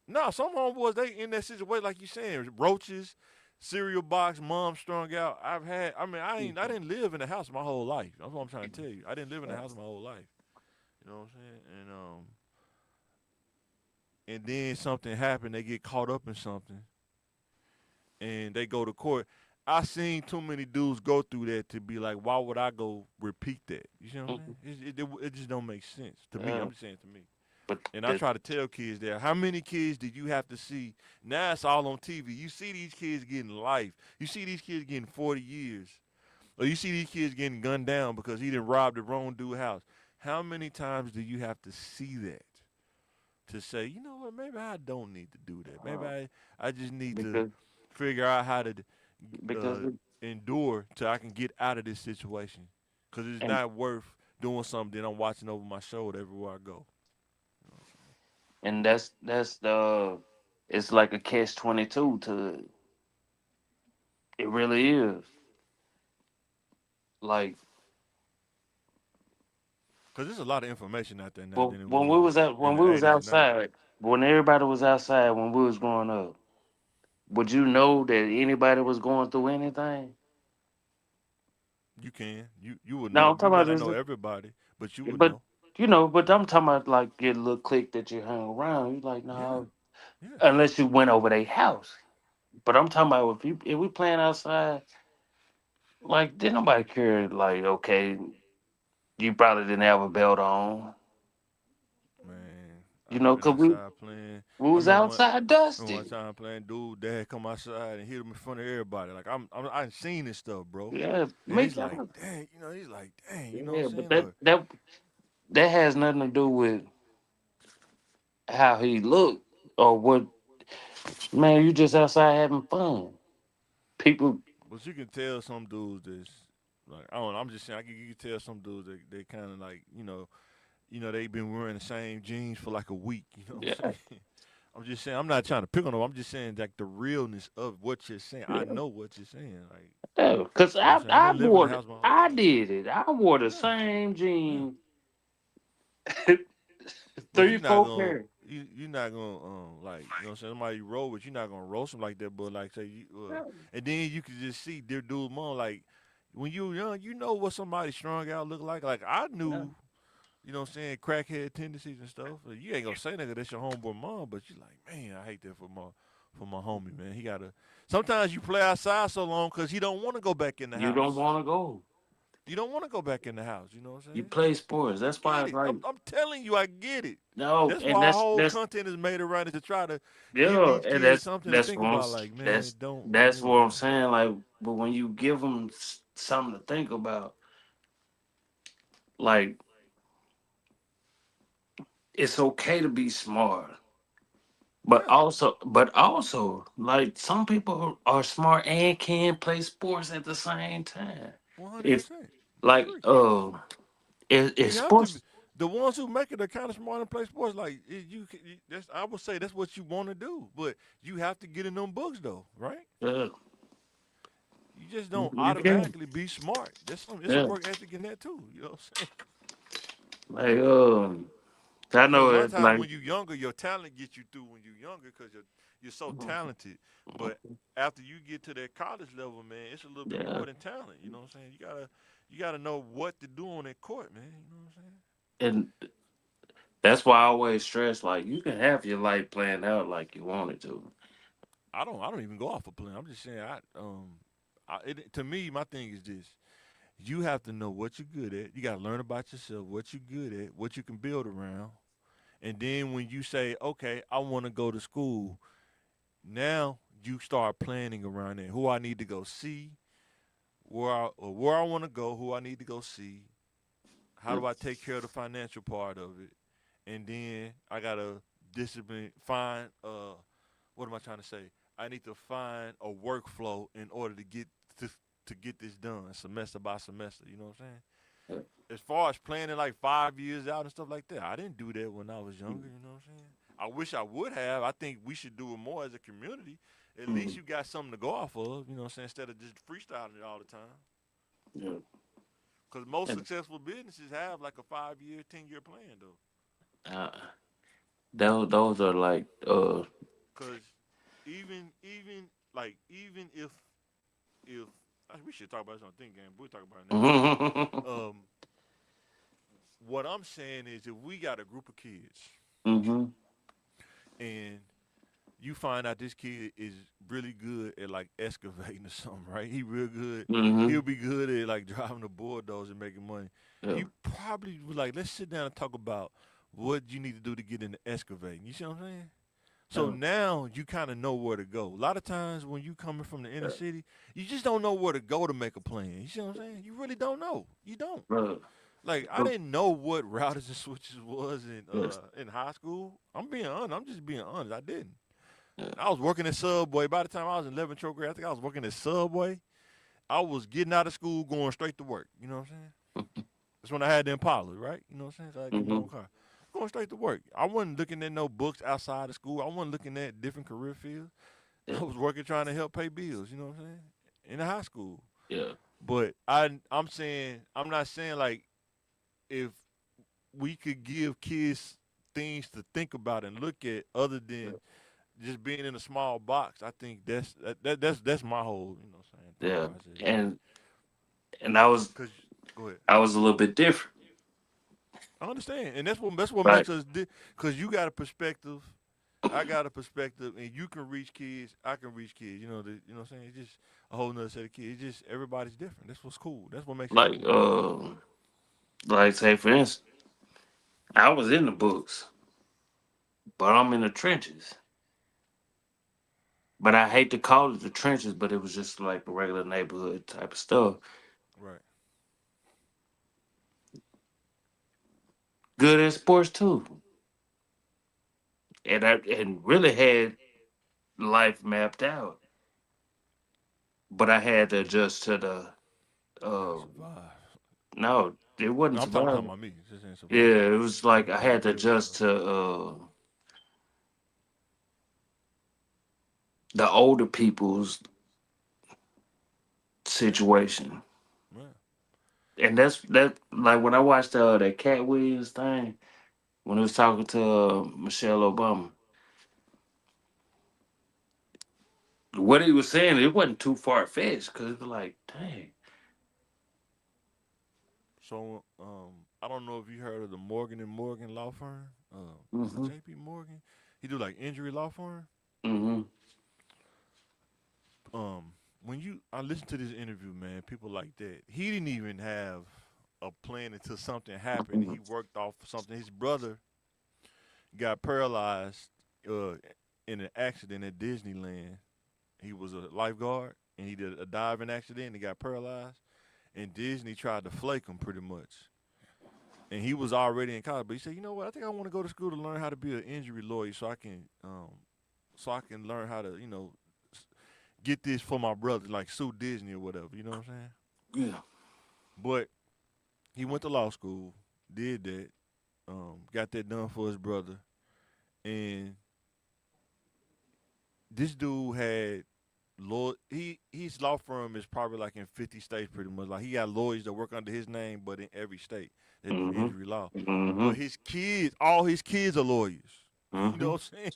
no, some homeboys they in that situation like you saying, roaches, cereal box, mom strung out. I didn't live in the house my whole life. That's what I'm trying to tell you. I didn't live in the house my whole life. You know what I'm saying? And then something happened, they get caught up in something and they go to court. I seen too many dudes go through that to be like, why would I go repeat that? You see what I'm saying? It just don't make sense to me. Uh, I'm just saying to me. but And I that, try to tell kids that how many kids did you have to see? Now it's all on TV. You see these kids getting life. You see these kids getting 40 years. Or you see these kids getting gunned down because he didn't rob the wrong dude's house. How many times do you have to see that to say, you know what, maybe I don't need to do that. Maybe I just need to because figure out how to because uh, endure till I can get out of this situation. Because it's and not worth doing something that I'm watching over my shoulder everywhere I go. and that's the it's like a catch 22 to it. It really is. Like, Because there's a lot of information out there now but than it when we was was out in when the we was 80s and 90s. outside, when everybody was outside when we was growing up, would you know that anybody was going through anything? You can. You would No, know. I'm You talking might about not this. know everybody, but you would But know. but I'm talking about like your little clique that you hang around. You like, Yeah, no, yeah. unless you went over their house. But I'm talking about if we playing outside, like did nobody care? Like, okay, you probably didn't have a belt on, Man, you I've know, been cause outside playing. we I was remember outside one dusty. time playing, dude, dad come outside and hit him in front of everybody. Like I've seen this stuff, bro. Yeah, And me he's like, too. dang, he's like, dang, you know what I'm Yeah, but saying? But that has nothing to do with how he looked or what. Man, you just outside having fun. People, but you can tell some dudes that's like, I don't know. I'm just saying, you can tell some dudes they kind of like, they've been wearing the same jeans for like a week. You know what yeah, I'm saying? I'm just saying, I'm not trying to pick on them. I'm just saying like the realness of what you're saying. I yeah. know what you're saying. Like, Yeah, cause you know what I'm saying? I've I been living in the wore house my whole I life. did it. I wore the Yeah, same yeah. jeans, But 3 4 pair. you're not gonna like, you know what I'm saying, somebody you roll with, you're not gonna roast them like that, but like say you and then you can just see their dude mom like when you were young, you know what somebody strung out look like. Like I Yeah. knew, you know what I'm saying, crackhead tendencies and stuff. You ain't gonna say nigga that's your homeboy mom, but you like, man, I hate that for my homie, man. He gotta sometimes you play outside so long because he don't want to go back in the You don't house. want to go. You don't want to go back in the house, you know what I'm You saying? play sports. I That's why get it's it. like I'm telling you, I get it. no, That's and why our whole content is made around it to try to give yeah, these and kids something to that's think what I'm about. Like, man, that's don't, that's yeah, what I'm man. saying. Like, but when you give them something to think about, like it's okay to be smart. Yeah, But also, like some people are smart and can play sports at the same time. If 100%. I like agree. if You have to be. sports, The ones who make it are kind of smart and play sports. Like, that's, I would say that's what you want to do, but you have to get in them books though, right? uh, You just don't you can, automatically be smart. It's a yeah, work ethic in that too. You know what I'm saying? like I Because a know lot of it times like when you're younger, your talent gets you through when you're younger because you're so talented. But after you get to that college level, man, it's a little bit yeah, more than talent. You know what I'm saying? You gotta know what to do on that court, man. You know what I'm saying? and that's why I always stress like you can have your life planned out like you want it to. I don't even go off a plan. I'm just saying to me my thing is this. You have to know what you're good at. You gotta learn about yourself, what you're good at, what you can build around. And then when you say, okay, I want to go to school, now you start planning around it. Who I need to go see, where I want to go, who I need to go see. How do I take care of the financial part of it? And then I gotta discipline find what am I trying to say? I need to find a workflow in order to to get this done semester by semester. You know what I'm saying? As far as planning like 5 years out and stuff like that, I didn't do that when I was younger. You know what I'm saying? I wish I would have. I think we should do it more as a community. At least Mhm. you got something to go off of. You know what I'm saying? Instead of just freestyling it all the time. Yeah, Because most and successful businesses have like a 5 year, 10 year plan though. uh, those are like Because even like even if we should talk about this on Think Game, but we'll talk about it next time. Um, what I'm saying is if we got a group of kids mhm, and you find out this kid is really good at like excavating or something, right? He real good. He'll mhm, be good at like driving a bulldozer and making money. yeah, You probably would like, let's sit down and talk about what you need to do to get into excavating. You see what I'm saying? So yeah, now you kind of know where to go. A lot of times when you coming from the inner yeah, city, you just don't know where to go to make a plan. You see what I'm saying? You really don't know. You don't. bro. Like I didn't know what routers and switches was Yes, in high school. I'm being honest. I'm just being honest. I didn't. yeah, I was working at Subway. By the time I was in 11th grade, I think I was working at Subway. I was getting out of school, going straight to work. You know what I'm saying? That's when I had the Impala, right? You know what I'm saying? So I had to get my own mhm, car. Going straight to work. I wasn't looking at no books outside of school. I wasn't looking at different career fields. yeah, I was working trying to help pay bills. You know what I'm saying? In the high school. yeah, But I'm not saying like if we could give kids things to think about and look at other yeah, than just being in a small box. I think that's my whole, you know, what I'm saying thought yeah. process. And and I was Cause go ahead. I was a little bit different. I understand, and that's what Right. makes us. Cause you got a perspective, I got a perspective, and you can reach kids. I can reach kids. You know what I'm saying? It's just a whole nother set of kids. It's just everybody's different. That's what's cool. That's what makes it Like cool. like say for instance, I was in the books, but I'm in the trenches. But I hate to call it the trenches, but it was just like a regular neighborhood type of stuff. Right. Good at sports too, and really had life mapped out. But I had to adjust to the You gotta uh survive. no, it wasn't No, I'm talking survival. about me. Just saying survive. Yeah, it was like I Gotta had to deal with adjust stuff. to the older people's Yeah. situation. Yeah. And that like when I watched that Cat Williams thing when he was talking to Michelle Obama, what he was saying it wasn't too far fetched because it was like, dang, So I don't know if you heard of the Morgan and Morgan law firm. Is it mm-hmm, J.P. Morgan? He do like injury law firm. mm-hmm, When I listened to this interview, man, people like that. He didn't even have a plan until something happened, and he worked off something. His brother got paralyzed uh, in an accident at Disneyland. He was a lifeguard, and he did a diving accident and got paralyzed. And Disney tried to flake him pretty much. And he was already in college, but he said, "You know what? I think I want to go to school to learn how to be an injury lawyer, so I can learn how to, get this for my brother, like sue Disney or whatever. You know what I'm saying?" yeah, But he went to law school, did that, got that done for his brother, and this dude had law. His law firm is probably like in 50 states, pretty much. Like he got lawyers that work under his name, but in every state that do mm-hmm, injury law. mm-hmm, But his kids, all his kids are lawyers. You know mm-hmm, what I'm saying?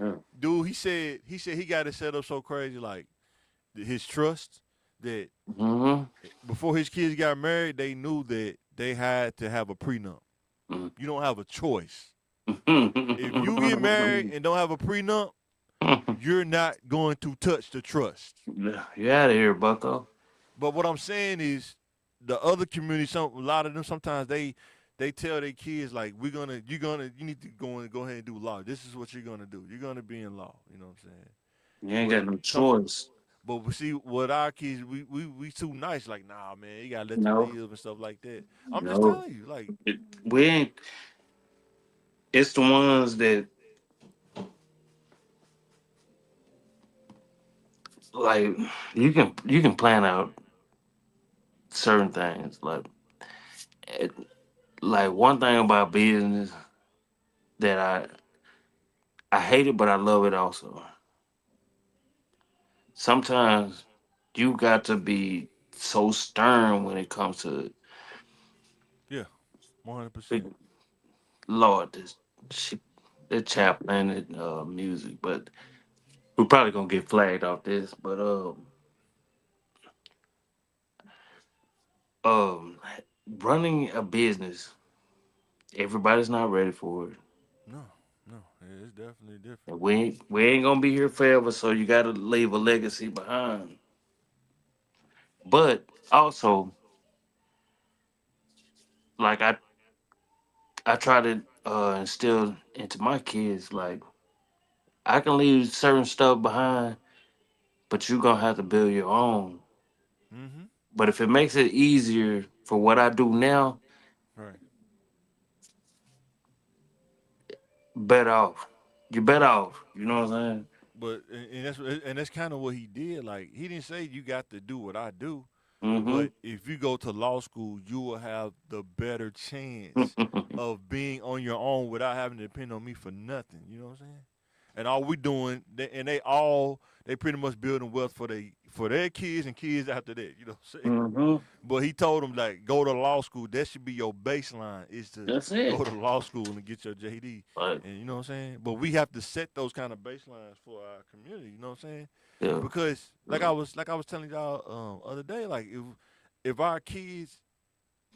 yeah, Dude, he said he got it set up so crazy, like his trust that mm-hmm, before his kids got married, they knew that they had to have a prenup. You don't have a choice. If you get married mm-hmm. and don't have a prenup, you're not going to touch the trust. You out of here, Bucko. But what I'm saying is, the other community, a lot of them sometimes they tell their kids like, you need to go ahead and do law. This is what you're gonna do. You're gonna be in law. You know what I'm saying? You ain't But got no some choice. But we see what our kids, we too nice. Like, nah, man, you gotta let them No, live and stuff like that. I'm just no, telling you, like, we ain't. It's the ones that like you can plan out certain things it, like one thing about business that I hate it but I love it also. Sometimes you got to be so stern when it comes to yeah, 100%. Lord this shit, the chaplain and music, but we're probably gonna get flagged off this. But um, running a business, everybody's not ready for it. No, no, yeah, it's definitely different. And we ain't gonna be here forever, so you gotta leave a legacy behind. But also, like I try to instill into my kids, like I can leave certain stuff behind, but you're gonna have to build your own. Mm-hmm. But if it makes it easier for what I do now, Right. better off. You're better off. You know what I'm saying? But and that's kind of what he did. Like, he didn't say you got to do what I do, Mm-hmm. but if you go to law school, you will have the better chance of being on your own without having to depend on me for nothing. You know what I'm saying? And all we doing, they pretty much building wealth for their kids and kids after that. You know what I'm saying? Mm-hmm. But he told them, like, go to law school. That should be your baseline, is to That's go it. to law school and get your JD. Like, And you know what I'm saying? But we have to set those kind of baselines for our community. You know what I'm saying? yeah. Because like I was telling y'all other day, like, if our kids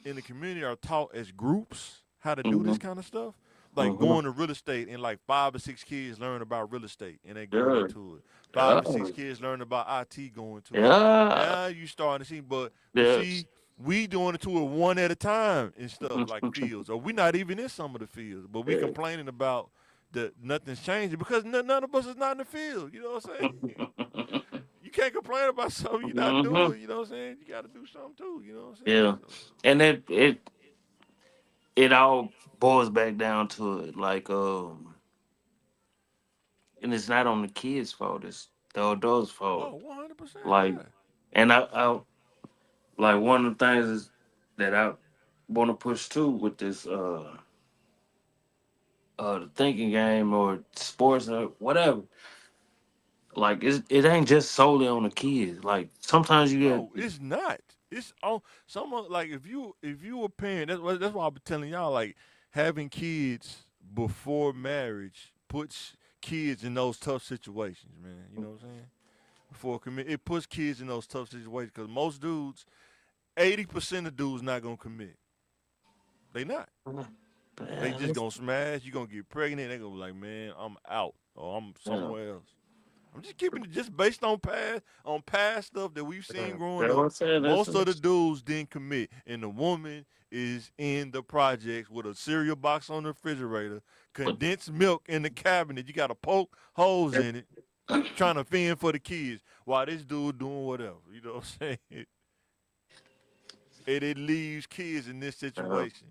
in the community are taught as groups how to do Mm-hmm. this kind of stuff, like Mm-hmm. going to real estate and like 5 or 6 kids learn about real estate and they going Yeah. into it. Yeah. 5 or 6 kids learn about IT going to it. Yeah. Now you starting to see, but Yes. see, we doing it to it one at a time and stuff like fields, or we not even in some of the fields, but we Yeah. complaining about that nothing's changing because none of us is not in the field. You know what I'm saying? You can't complain about something you're not Mm-hmm. doing. You know what I'm saying? You got to do something too. You know what I'm saying? Yeah. So, And it all boils back down to it, like and it's not on the kids' fault, it's the adults' fault. oh, 100%, Like, yeah. and I like one of the things is that I want to push too with this the thinking game or sports or whatever. Like it ain't just solely on the kids. Like sometimes you get No, it's not. It's on someone like if you a parent. That's why I've been telling y'all like having kids before marriage puts kids in those tough situations, man. You know what I'm saying? Before commit, it puts kids in those tough situations because most dudes, 80% of dudes not gonna commit. They not. They man, just gonna smash. You gonna get pregnant. They gonna be like, man, I'm out or I'm yeah, somewhere else. I'm just keeping it just based on past stuff that we've seen growing that's what up. I'm saying. Most of the dudes didn't commit, and the woman is in the projects with a cereal box on the refrigerator, but condensed milk in the cabinet. You got to poke holes in it, trying to fend for the kids, while this dude doing whatever. You know what I'm saying? And it leaves kids in this situation.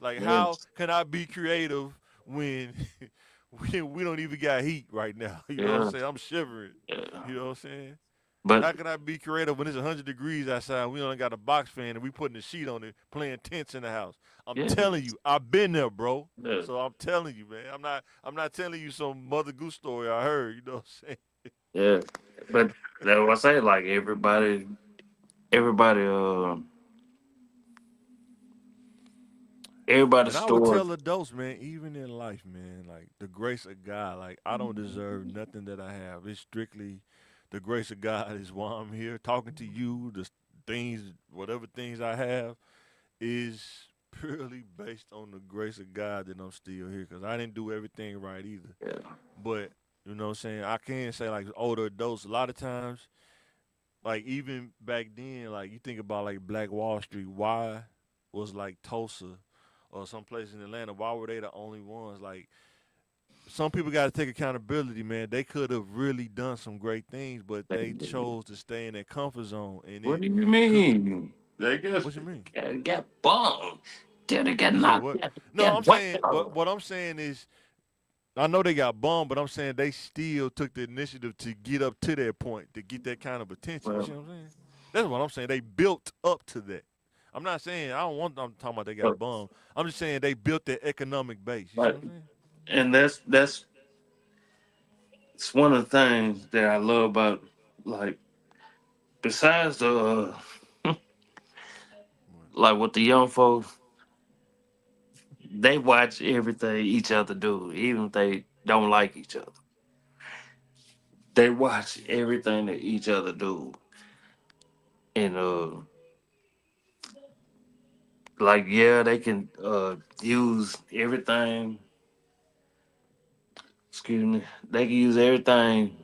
Like, how yes, can I be creative when we don't even got heat right now? You know what I'm yeah, saying? I'm shivering. yeah. You know what I'm saying? But How can I be creative when it's 100 degrees outside? We only got a box fan and we putting a sheet on it, playing tents in the house. I'm yeah, telling you, I've been there, bro. yeah, So I'm telling you, man. I'm not telling you some Mother Goose story I heard. You know what I'm saying? yeah. But that's what I say. Like everybody, everybody's And I would story. tell adults, man, even in life, man, like the grace of God, like I don't deserve nothing that I have. It's strictly the grace of God is why I'm here talking to you. The things, whatever things I have, is purely based on the grace of God that I'm still here. Cause I didn't do everything right either. Yeah, But you know what I'm saying? I can say like older adults, a lot of times, like even back then, like you think about like Black Wall Street, why was like Tulsa or some place in Atlanta, why were they the only ones? Like some people got to take accountability, man. They could have really done some great things, but they chose to stay in their comfort zone, and what it do you could. mean? They got What you mean? got bombed. Then they got You say knocked. what? No, I'm Got wiped saying, but out. what I'm saying is, I know they got bummed, but I'm saying they still took the initiative to get up to that point, to get that kind of attention. You Well, see what I'm saying? That's what I'm saying. They built up to that. I'm not saying I don't want. I'm talking about they got but, bummed. I'm just saying they built their economic base. You see what but I'm saying? and that's it's one of the things that I love about, like, besides the like with the young folks, they watch everything each other do, even if they don't like each other. They watch everything that each other do, and like, yeah, they can use everything. Excuse me, they can use everything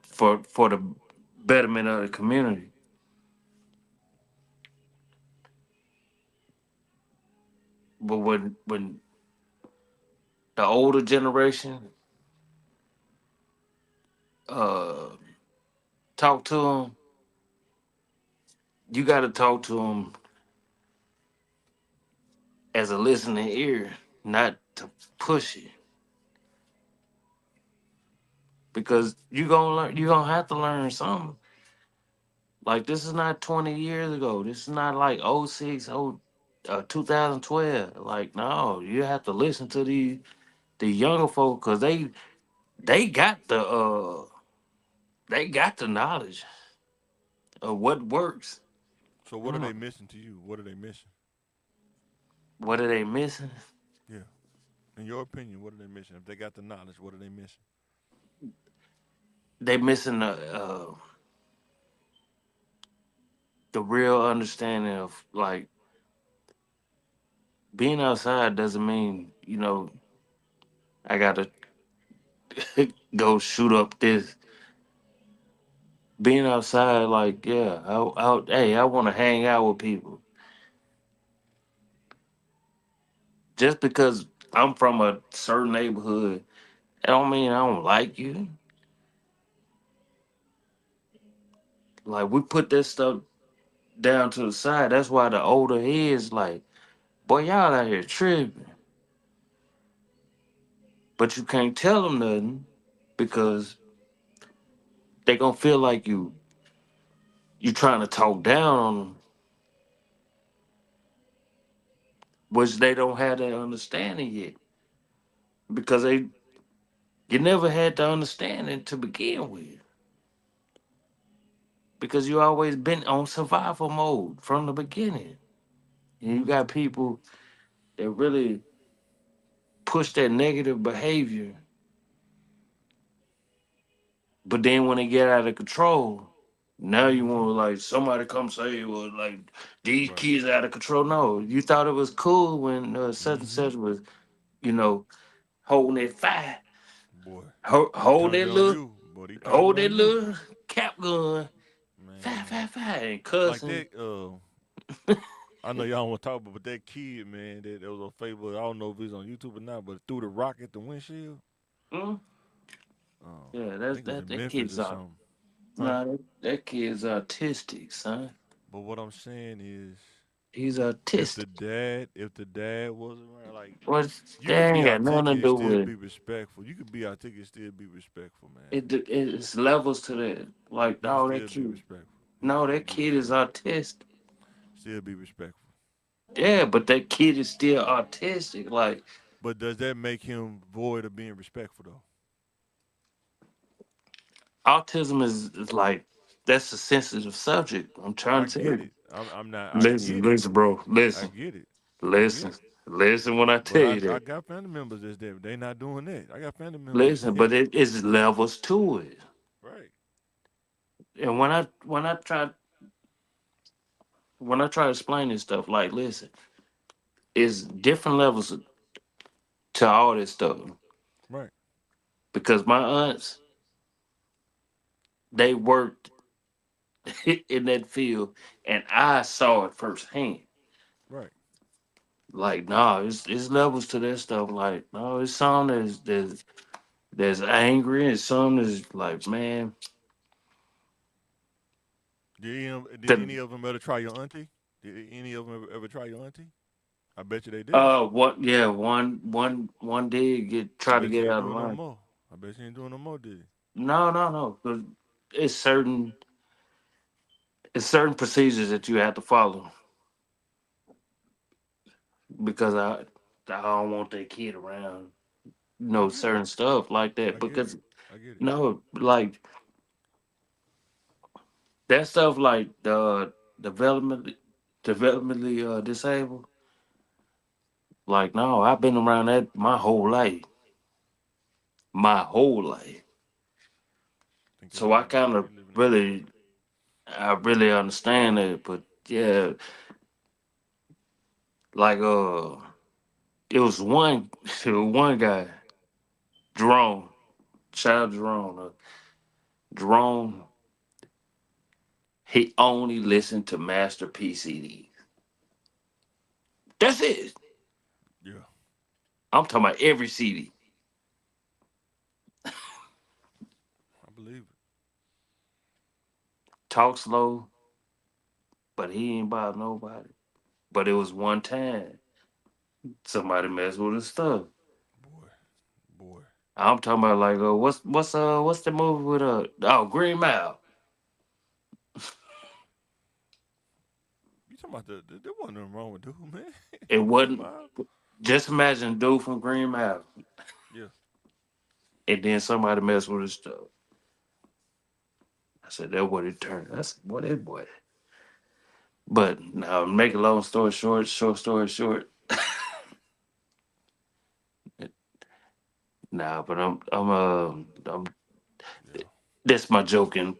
for the betterment of the community. But when the older generation uh talk to them, you got to talk to them as a listening ear, not to push it, because you gonna learn. You gonna have to learn something. Like, this is not 20 years ago. This is not like '06, 2012. Like, no, you have to listen to the younger folk, because they got the knowledge of what works. So what are they Mm. missing to you? What are they missing? What are they missing? Yeah. In your opinion, what are they missing? If they got the knowledge, what are they missing? They missing the real understanding of like being outside doesn't mean, I gotta go shoot up this. Being outside, like, yeah, hey, I want to hang out with people. Just because I'm from a certain neighborhood, that don't mean I don't like you. Like, we put that stuff down to the side. That's why the older heads, like, boy, y'all out here tripping. But you can't tell them nothing because they gonna feel like you trying to talk down on them, which they don't have that understanding yet because you never had the understanding to begin with because you always been on survival mode from the beginning. And you got people that really push that negative behavior, but then when they get out of control, now you want to like somebody come say, well, like these Right. kids out of control. No, you thought it was cool when such and such was, you know, holding that fire, Boy, he hold turned that it on little, you. But he turned it hold on that you. little cap gun, fire, Man. fire, fire, and Like cussing. that, I know y'all don't want to talk about, but that kid, man, that was on Facebook. I don't know if he's on YouTube or not, but threw the rock at the windshield. Mm? Yeah, I that's think it was that in that Memphis kid's or out. something. Huh? Nah, that kid's autistic, son. But what I'm saying is, He's if autistic. the dad was around, like What you that could ain't be got nothing to articulate and do still with be respectful. You could be articulate and still be respectful, man. it's levels to that. Like, You can no, that still be kid. respectful. You can No, still that be kid is respectful. autistic. Still be respectful. Yeah, but that kid is still autistic. Like, But does that make him void of being respectful though? autism is like that's a sensitive subject. I'm trying I to tell get you. it. I'm not. I Listen, get it. listen, bro. I Listen, get it. I get listen, it. listen. When I But tell you I that, got family members that's that they not doing that. I got family members listen. that But it is levels to it. right. And when I try to explain this stuff, like, listen, it's different levels to all this stuff. Right. Because my aunts, they worked in that field, and I saw it firsthand. Right. Like, nah, it's levels to that stuff. Like, no, it's some that's angry, and some that's like, man, Did the any of them ever try your auntie? Did any of them ever try your auntie? I bet you they did. what? Yeah, one did I try to bet she get ain't out of doing no line. more. I bet she ain't doing no more, did he? No, no, no, because it's certain procedures that you have to follow because I don't want that kid around, I get it. certain stuff like that I get it. because I get it. like that stuff like the developmentally disabled. Like, no, I've been around that my whole life. Think So I kind they of living in the past. I really understand it. But yeah, like it was one one guy, Jerome, child Jerome, Jerome. He only listened to Masterpiece CDs. That's it. Yeah, I'm talking about every CD. I believe it. Talk slow, but he ain't about nobody. But it was one time somebody messed with his stuff. Boy, boy. I'm talking about like what's the movie with Green Mile. You talking about there wasn't nothing wrong with dude, man. It Green wasn't Mile. just imagine dude from Green Mile Yeah. and then somebody messed with his stuff. I said that what it turned. That's what it was. But now make a long story short, short story short. Nah, but I'm Yeah. that's my joking.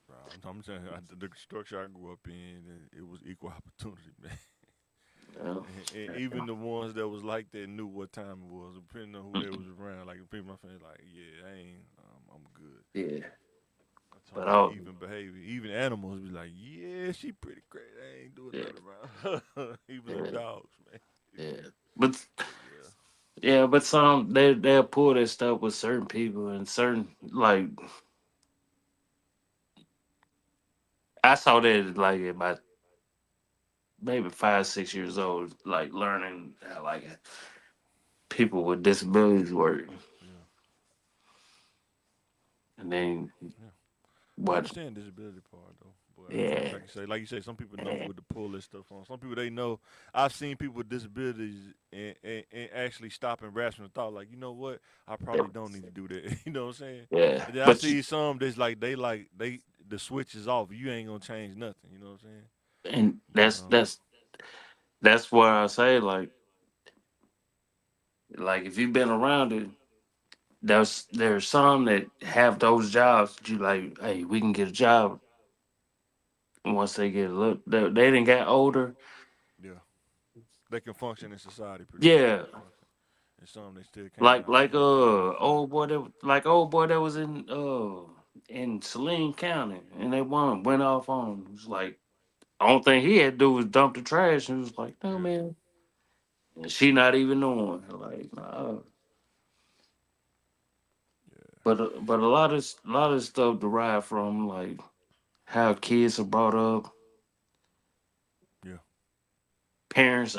Bro, I'm I'm saying the structure I grew up in, it was equal opportunity, man. Yeah. And even the ones that was like that knew what time it was, depending on who they was around. Like people, my friends, like, yeah, I ain't, I'm good. Yeah. I But told them even behavior, even animals be like, yeah, she pretty crazy. I ain't doing yeah, nothing around. Even them yeah, dogs, man. yeah. But But yeah, yeah, but some they'll pull that stuff with certain people and certain like I saw that like at about maybe 5, 6 years old, like learning how like people with disabilities work, yeah, and then yeah. I what? understand disability part though, but I think, Yeah, like you say, some people know what to pull this stuff on. Some people they know. I've seen people with disabilities and actually stop and rational thought, like, you know what, I probably don't need to do that. You know what I'm saying? yeah. And then I But you, see some that's like they the switch is off. You ain't gonna change nothing. You know what I'm saying? and But that's why I say like if you've been around it, there's some that have those jobs that you like, hey, we can get a job once they get a look. They didn't get older. yeah, they can function in society pretty much. They Yeah, can function. And some they still can't. like Like, man, yeah, old boy that was in Saline County, and they went off on him. It was like only thing he had to do was dump the trash, and it was like, no yeah, man, and she not even knowing. Like, nah. yeah, But a lot of stuff derived from like how kids are brought up, yeah. parents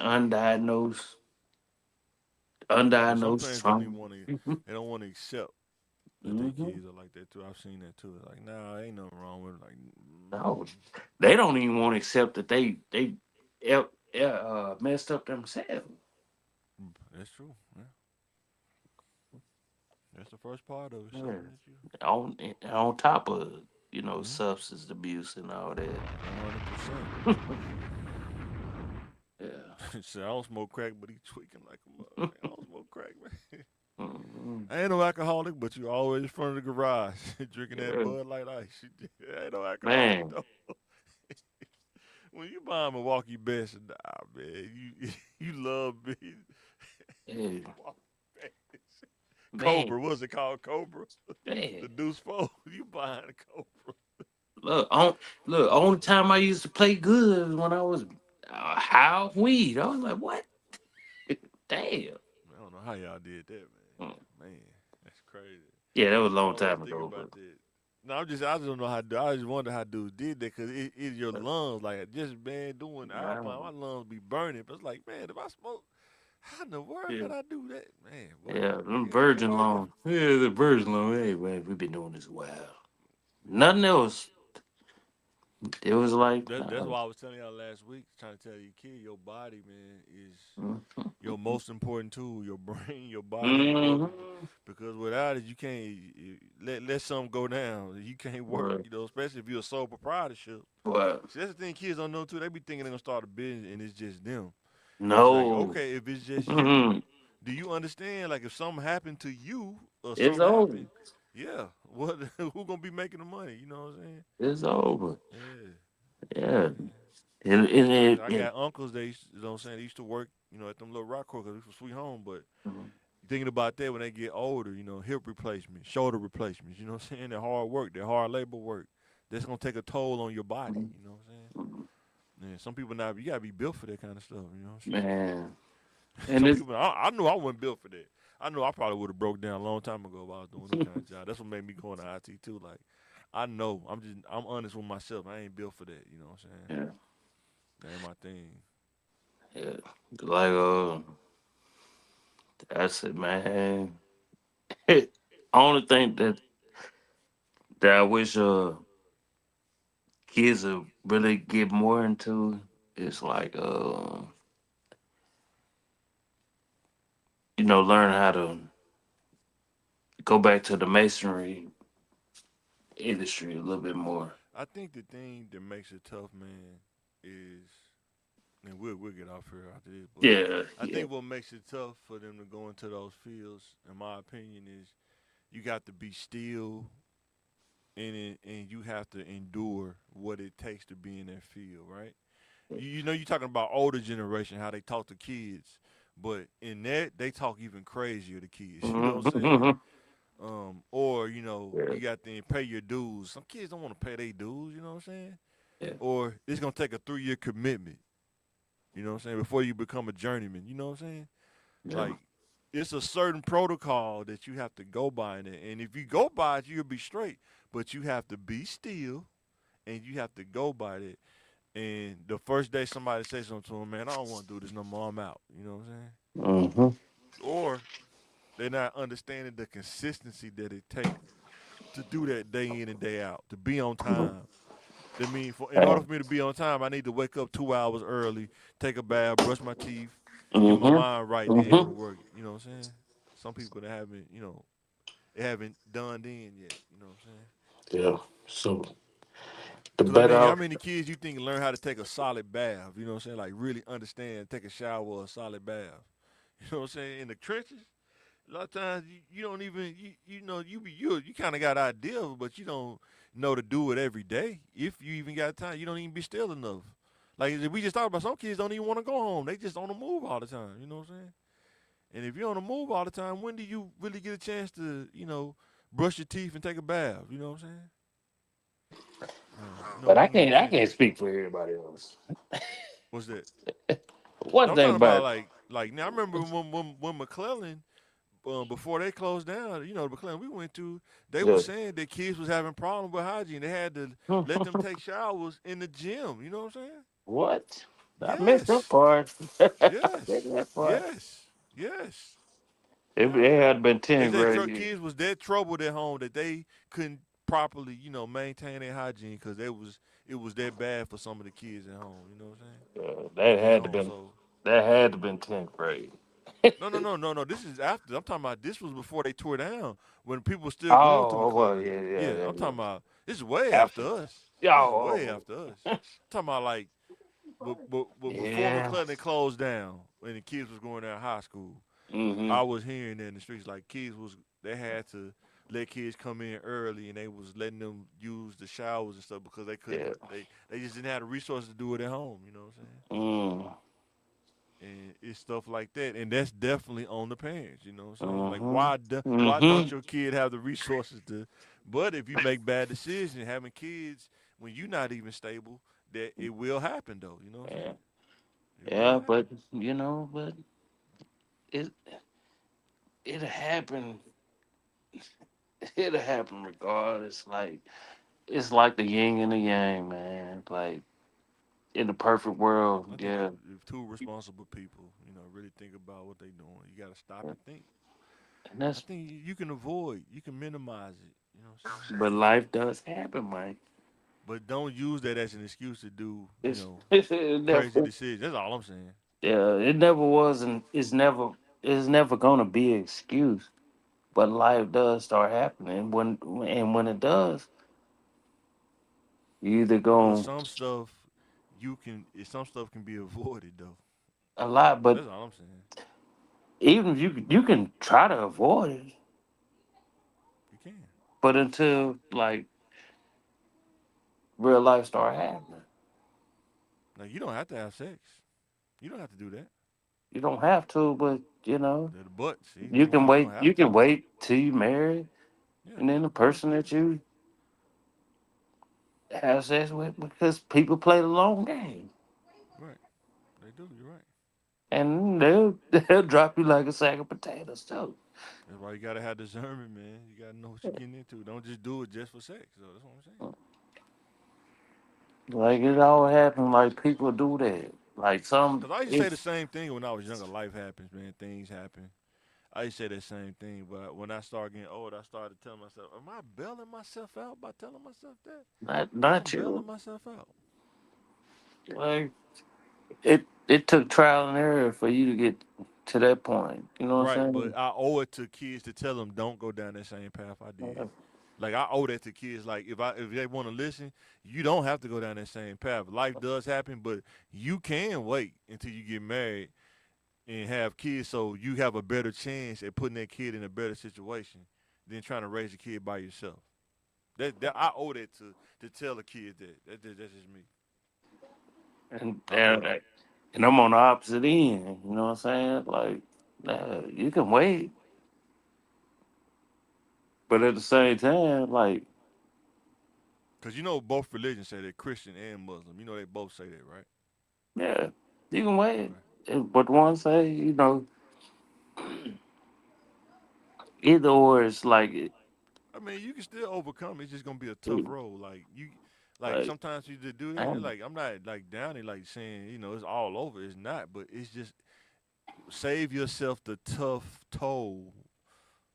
Yeah, some undiagnosed parents don't even trauma. want to. They don't want to accept that their Hmm. kids are like that too. I've seen that too. Like, nah, ain't nothing wrong with it. Like, No, they don't even want to accept that they messed up themselves. that's true. Yeah, that's the first part of it. Yeah. Something that you, On top of yeah, substance abuse and all that. 100%. Yeah. Say I don't smoke crack, but he tweaking like a mother. Man, I don't smoke crack, man. Mhm. I ain't no alcoholic, but you always in front of the garage drinking that Yeah. Bud Light Ice. I ain't no alcoholic Man. though. When you buy Milwaukee Best, nah, man, you you love me. Yeah. Man. Cobra, what's it called? Cobra? The Man. Deuce 4. You buying a Cobra. Look, only time I used to play good was when I was high off weed. I was like, what? Damn. I don't know how y'all did that, Mm. man. Man, that's crazy. Yeah, that was a I long always time think ago, about but that. No, I just don't know how to do. I just wonder how dudes did that because it's your lungs. Like just man doing alpine, my lungs be burning. But it's like, man, if I smoke, how in the world yeah, could I do that, man? Boy, yeah, them you ain't never virgin heard that? long. Yeah, the virgin long. Hey, man, we've been doing this a while. Nothing else. It was like, That's nah. why I was telling y'all last week, trying to tell you, kid, your body, man, is Mhm. your most important tool. Your brain, your body, your organs. Mhm. Because without it, you can't let something go down. You can't work. What? You know, especially if you're a sole proprietorship. What? See, that's the thing kids don't know too. They be thinking they're gonna start a business and it's just them. It's like, No. okay, if it's just you, Mhm. do you understand? Like, if something happened to you or It's something over. happened, yeah, what? Who gonna be making the money? You know what I'm saying? It's over. Yeah, Yeah. man. And, and, Like and, I and got uncles. They, you know what I'm saying? They used to work, at them little rock courses because we from Sweet Home. But thinking about that when they get older, hip replacements, shoulder replacements. You know what I'm saying? That hard work, that hard labor work. That's gonna take a toll on your body. You know what I'm saying? Yeah, some people not. You gotta be built for that kind of stuff. You know what I'm saying? man. And Some it's people, I knew I wasn't built for that. I knew I probably would have broke down a long time ago if I was doing that kind of job. That's what made me go into IT too. Like, I know I'm honest with myself. I ain't built for that. You know what I'm saying? yeah, That ain't my thing. yeah. Like that's it, man. Only thing that I wish kids would really get more into is like learn how to go back to the masonry industry a little bit more. I think the thing that makes it tough, man, is, and we'll get off here after this, but Yeah, I yeah. think what makes it tough for them to go into those fields, in my opinion, is you got to be still and you have to endure what it takes to be in that field, right? You know, you're talking about older generation, how they talk to kids, but in that they talk even crazier to kids. You know what I'm saying? Mhm. Or you know, Yeah. you got to pay your dues. Some kids don't want to pay their dues. You know what I'm saying? Yeah. Or it's gonna take a 3-year commitment. You know what I'm saying? Before you become a journeyman. You know what I'm saying? Yeah. Like it's a certain protocol that you have to go by, and if you go by it, you'll be straight. But you have to be still, and you have to go by it. And the first day somebody says something to him, man, I don't want to do this no more. I'm out. You know what I'm saying? Mm-hmm. Or they're not understanding the consistency that it takes to do that day in and day out, to be on time. That mean, in order for me to be on time, I need to wake up 2 hours early, take a bath, brush my teeth, get my Mm-hmm. mind right, then go to Mm-hmm. work. You know what I'm saying? Some people that haven't, they haven't done in yet. You know what I'm saying? Yeah. So the Because I better mean, how off. many kids you think learn how to take a solid bath? You know what I'm saying? Like really understand, take a shower or a solid bath. You know what I'm saying? In the trenches, a lot of times you don't even you know you kind of got an idea, but you don't know to do it every day. If you even got time, you don't even be still enough. Like we just talked about, some kids don't even want to go home. They just on the move all the time. You know what I'm saying? And if you're on the move all the time, when do you really get a chance to brush your teeth and take a bath? You know what I'm saying? But I When do you can't. get I it? can't speak for everybody else. What's that? One I'm thing talking about about. like now. I remember when McClellan, before they closed down, the McClellan we went to, they were Yeah. saying that kids was having problems with hygiene. They had to let them take showers in the gym. You know what I'm saying? What? I missed that Yes, part. I missed yes, that part. yes, yes, If yeah. it had been They 10th said grade, kids was that troubled at home that they couldn't properly, maintain their hygiene because it was that bad for some of the kids at home. You know what I'm saying? To that be at had to home. been So that had to been 10th grade. no, no, no, no, no. This is after. I'm talking about this was before they tore down when people were still going to Oh well, McClellan. yeah, yeah, Yeah, yeah, I'm yeah. talking about this is way after After. us. Yeah, This is way oh, after us. I'm talking about like, but before yeah. McClellan closed down, when the kids was going to high school, Mm-hmm. I was hearing that in the streets like they had to let kids come in early and they was letting them use the showers and stuff because they couldn't Yeah. they just didn't have the resources to do it at home. You know what I'm saying? Mm. And it's stuff like that, and that's definitely on the parents. You know what I'm saying? Like, Mm-hmm. why don't Mm-hmm. your kid have the resources to? But if you make bad decisions, having kids when you're not even stable, that it will happen though. You know what I'm Yeah. saying? It will Yeah, happen. but but it it'll happen. It'll happen regardless. Like it's like the yin and the yang, man. Like in the perfect I world, think yeah. if two responsible people, really think about what they're doing, you got to stop and think. And I that's think you can avoid, you can minimize it. You know what I'm saying? but life does happen, Mike. But don't use that as an excuse to do, It crazy never, decisions. That's all I'm saying. yeah, it never was, and it's never gonna be an excuse. But life does start happening when it does, you either But going some stuff some stuff can be avoided though. a lot, but That's all I'm saying. even if you can try to avoid it, You can. but until like real life start happening, Like you don't have to have sex. You don't have to do that. you don't have to. But But see, that's you what I'm can saying. You wait. don't You have can to. wait till you married, Yeah, and then the yeah, person that you have sex with, because people play the long game, right. They do. You're right. and they'll drop you like a sack of potatoes too. That's why you gotta have discernment, man. You gotta know what you're getting into. Don't just do it just for sex. So that's what I'm saying. Like it all happens. Like people do that. Like some, Cause I used to say the it's same thing when I was younger. Life happens, man. Things happen. I used to say that same thing, but when I started getting old, I started telling myself, "Am I bailing myself out by telling myself that? I think I'm not bailing you. myself out." Like it took trial and error for you to get to that point. You know what Right, I'm but I owe it to kids to tell them don't go down that same path I did. saying? Like I owe that to kids. Like if they want to listen, you don't have to go down that same path. Life does happen, but you can wait until you get married and have kids, so you have a better chance at putting that kid in a better situation than trying to raise a kid by yourself. That I owe that to tell a kid that's just me. And I owe that. and I'm on the opposite end. You know what I'm saying? Like, you can wait, but at the same time, like, Cause you know both religions say that, Christian and Muslim. You know they both say that, right? yeah, you can wait. Right. But one say, either or, it's I mean, you can still overcome. It's just gonna be a tough road. Like like, sometimes you just do that. I'm, Like I'm not like down it, like saying it's all over. It's not, but it's just save yourself the tough toll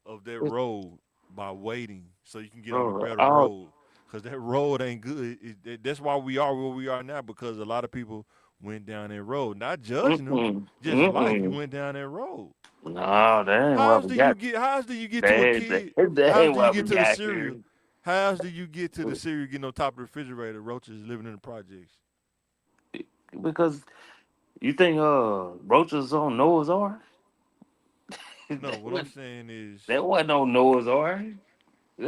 of that road by waiting, so you can get on a bro, better road. Cause that road ain't good. That's why we are where we are now. Because a lot of people went down that road. Not judging them, mm-mm, just life. You mm-mm. went down that road. No, that ain't why we got. How else do you get to a That, kid? that How else ain't do you why we get to the got cereal? here. How else do you get to the cereal getting on top of the refrigerator? Roaches living in the projects. Because you think roaches on Noah's Ark? No, that what I'm was saying is, that wasn't on Noah's Ark.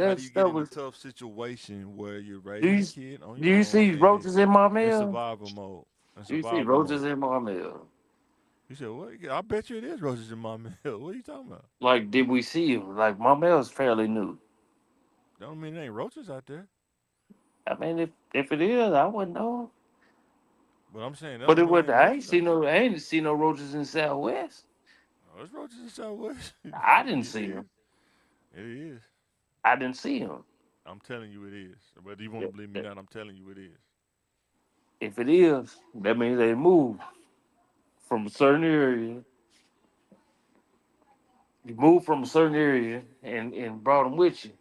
how That do you get stuff in a was. tough situation where you're Do raising you a kid on do your you own see and roaches in my in mail? survival mode? In Do you see survival roaches mode. in my mail? You said, what? I bet you it is roaches in my mail. What are you talking about? Like, did we see them? Like, my mail's fairly new. That don't mean there ain't roaches out there. I mean, if it is, I wouldn't know. But I'm saying that But don't it mean there would. ain't roaches out there. I ain't see no roaches in Southwest. Oh, there's roaches in Southwest. I didn't It see is. them. It is. I didn't see them. I'm telling you it is. Whether you want to believe me or not, I'm telling you it is. If it is, that means they moved from a certain area. You moved from a certain area and brought them with you.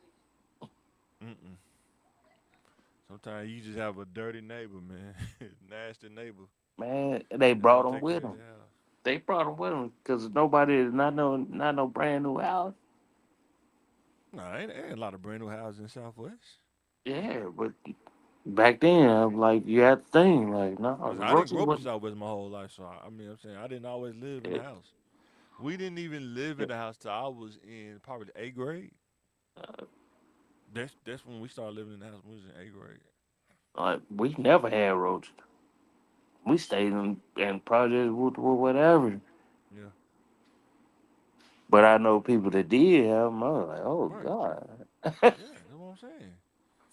Mm-mm. Sometimes you just have a dirty neighbor, man. Nasty neighbor. Man, they And they brought don't them take care with of them. their house. They brought them with them because nobody, not no brand new house. No, ain't a lot of brand new houses in Southwest. Yeah, but back then, I'm like, you had to think, like, no, Cause the I didn't roaches grow up in wasn't. Southwest my whole life, so I mean, I'm saying I didn't always live in the It, house. We didn't even live in it, the house till I was in probably the eighth grade. uh, That's when we started living in the house. When we was in eighth grade. like, we never had roaches. We stayed in projects with whatever. Yeah, But I know people that did have them. I was like, oh, right. God. Yeah, that's what I'm saying.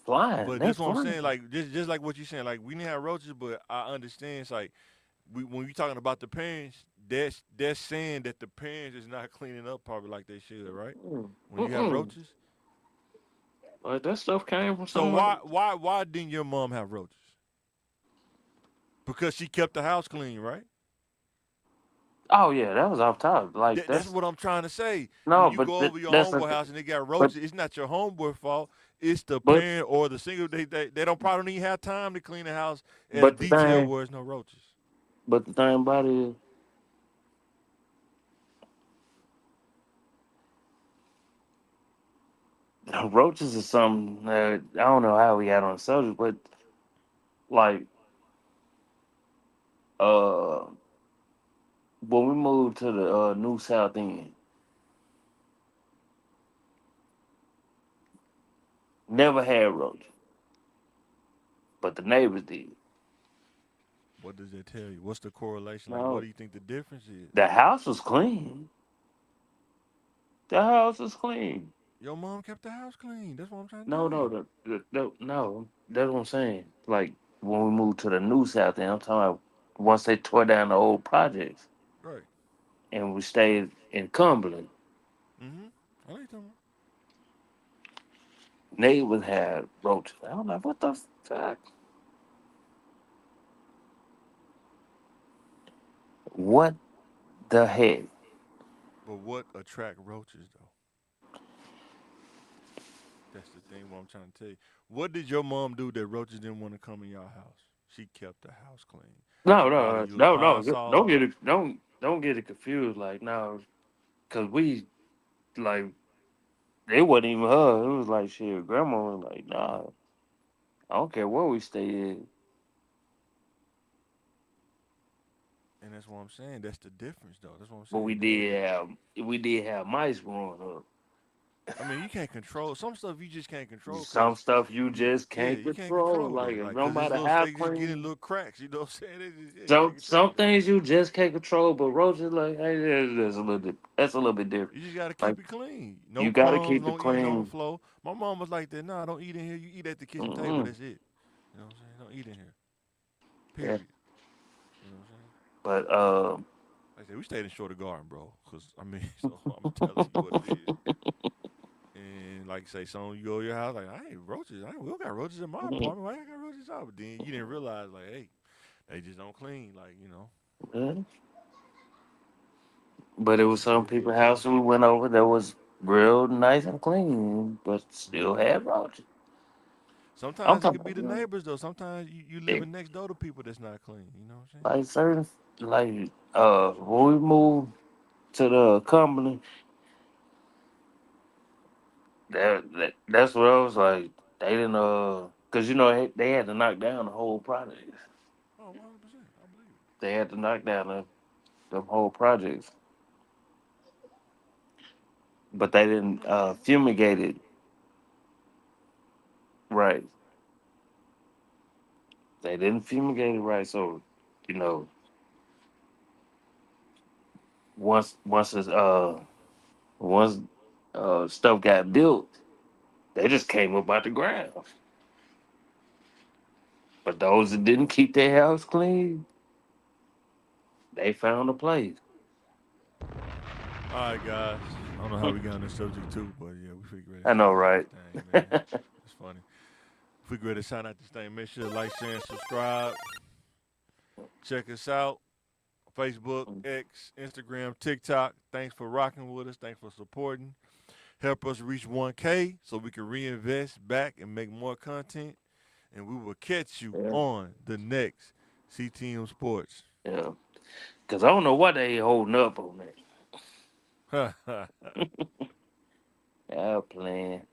Flying. But They this what I'm flying. saying. Like just like what you're saying. Like we didn't have roaches, but I understand. It's like when we talking about the parents, that's saying that the parents is not cleaning up probably like they should, right? Mm. When you have Mm-mm. roaches. Like, that stuff came from So somewhere. why didn't your mom have roaches? Because she kept the house clean, right? Oh, yeah, that was off top. Like, That's that's. what I'm trying to say. When No, you but go over your that's a. homeboy house and they got But, roaches, it's not your homeboy fault. It's the but, parent or the single. They don't probably don't even have time to clean the house at a but the detail thing. where there's no roaches. But the thing about it is, roaches is something that I don't know how we got on the subject, but like uh when we moved to the New South End, never had roaches, but the neighbors did. What does that tell you? What's the correlation? Like, what No, do you think the difference is? the house was clean. The house was clean. Your mom kept the house clean. That's what I'm trying to No, tell no, you. no. That's what I'm saying. Like when we moved to the New South End, I'm talking about once they tore down the old projects Right. and we stayed in Cumberland. Mm-hmm. I know you talking about. Neighbors had roaches. I was like, what the fuck? What the heck? But what attract roaches though? That's the thing. What I'm trying to tell you. What did your mom do that roaches didn't want to come in your house? She kept the house clean. No, She probably no, used no, pine no. Don't sol. get it. Don't get it confused. Like no, because we like it wasn't even her. It was like shit. Grandma was like, nah. I don't care where we stay in, And that's what I'm saying. That's the difference though. That's what I'm but saying. That is we did have mice growing up. I mean, you can't control some stuff. You just can't control Some because stuff you just yeah, can't you can't control. control Like it. Like, no cause it's matter little, how they just get in clean. little cracks. You know what I'm saying? You can't control Some it, bro. things you just can't control, but roaches like, hey, that's a little bit. That's a little bit different. You just gotta Like keep it clean. No you got to crumbs, keep it no eating on the clean. floor. My mom was like that. Nah, don't eat in here. You eat at the kitchen table. Mm-mm. That's it. You know what I'm saying? Don't eat in here. Yeah, Period. You know what I'm saying? but Like I said, we stayed in Shorter Garden, bro. Cause I mean, so I'm telling you what it is. And like say, son, you go to your house, like I ain't roaches. We don't got roaches in my apartment. Why I got roaches out? But then you didn't realize, like, hey, they just don't clean. Like, you know, yeah. But it was that's some what it people's is, bro. house we went over that was real nice and clean, but still Hmm. had roaches. I'm Sometimes it talking could be the about neighbors though. Sometimes you it, living next door to people that's not clean. You know what I'm saying? like certain like when we moved to the company, that's what I was like. They didn't cause you know they had to knock down the whole project. Oh, 100%. I believe it. They had to knock down the whole projects, but they didn't fumigate it right. They didn't fumigate it right, so you know once it's once stuff got built, they just came up out the ground. But those that didn't keep their house clean, they found a place. All right, guys. I don't know how we got on this subject too, but yeah, we figured to I know, sign out this right? thing, man. It's funny. If we ready to sign out this thing, make sure to like, share, and subscribe. Check us out. Facebook, X, Instagram, TikTok. Thanks for rocking with us. Thanks for supporting. Help us reach 1K so we can reinvest back and make more content. And we will catch you Yeah, on the next CTM Sports. yeah. Cause I don't know what they holding up on that. All Yeah, playing.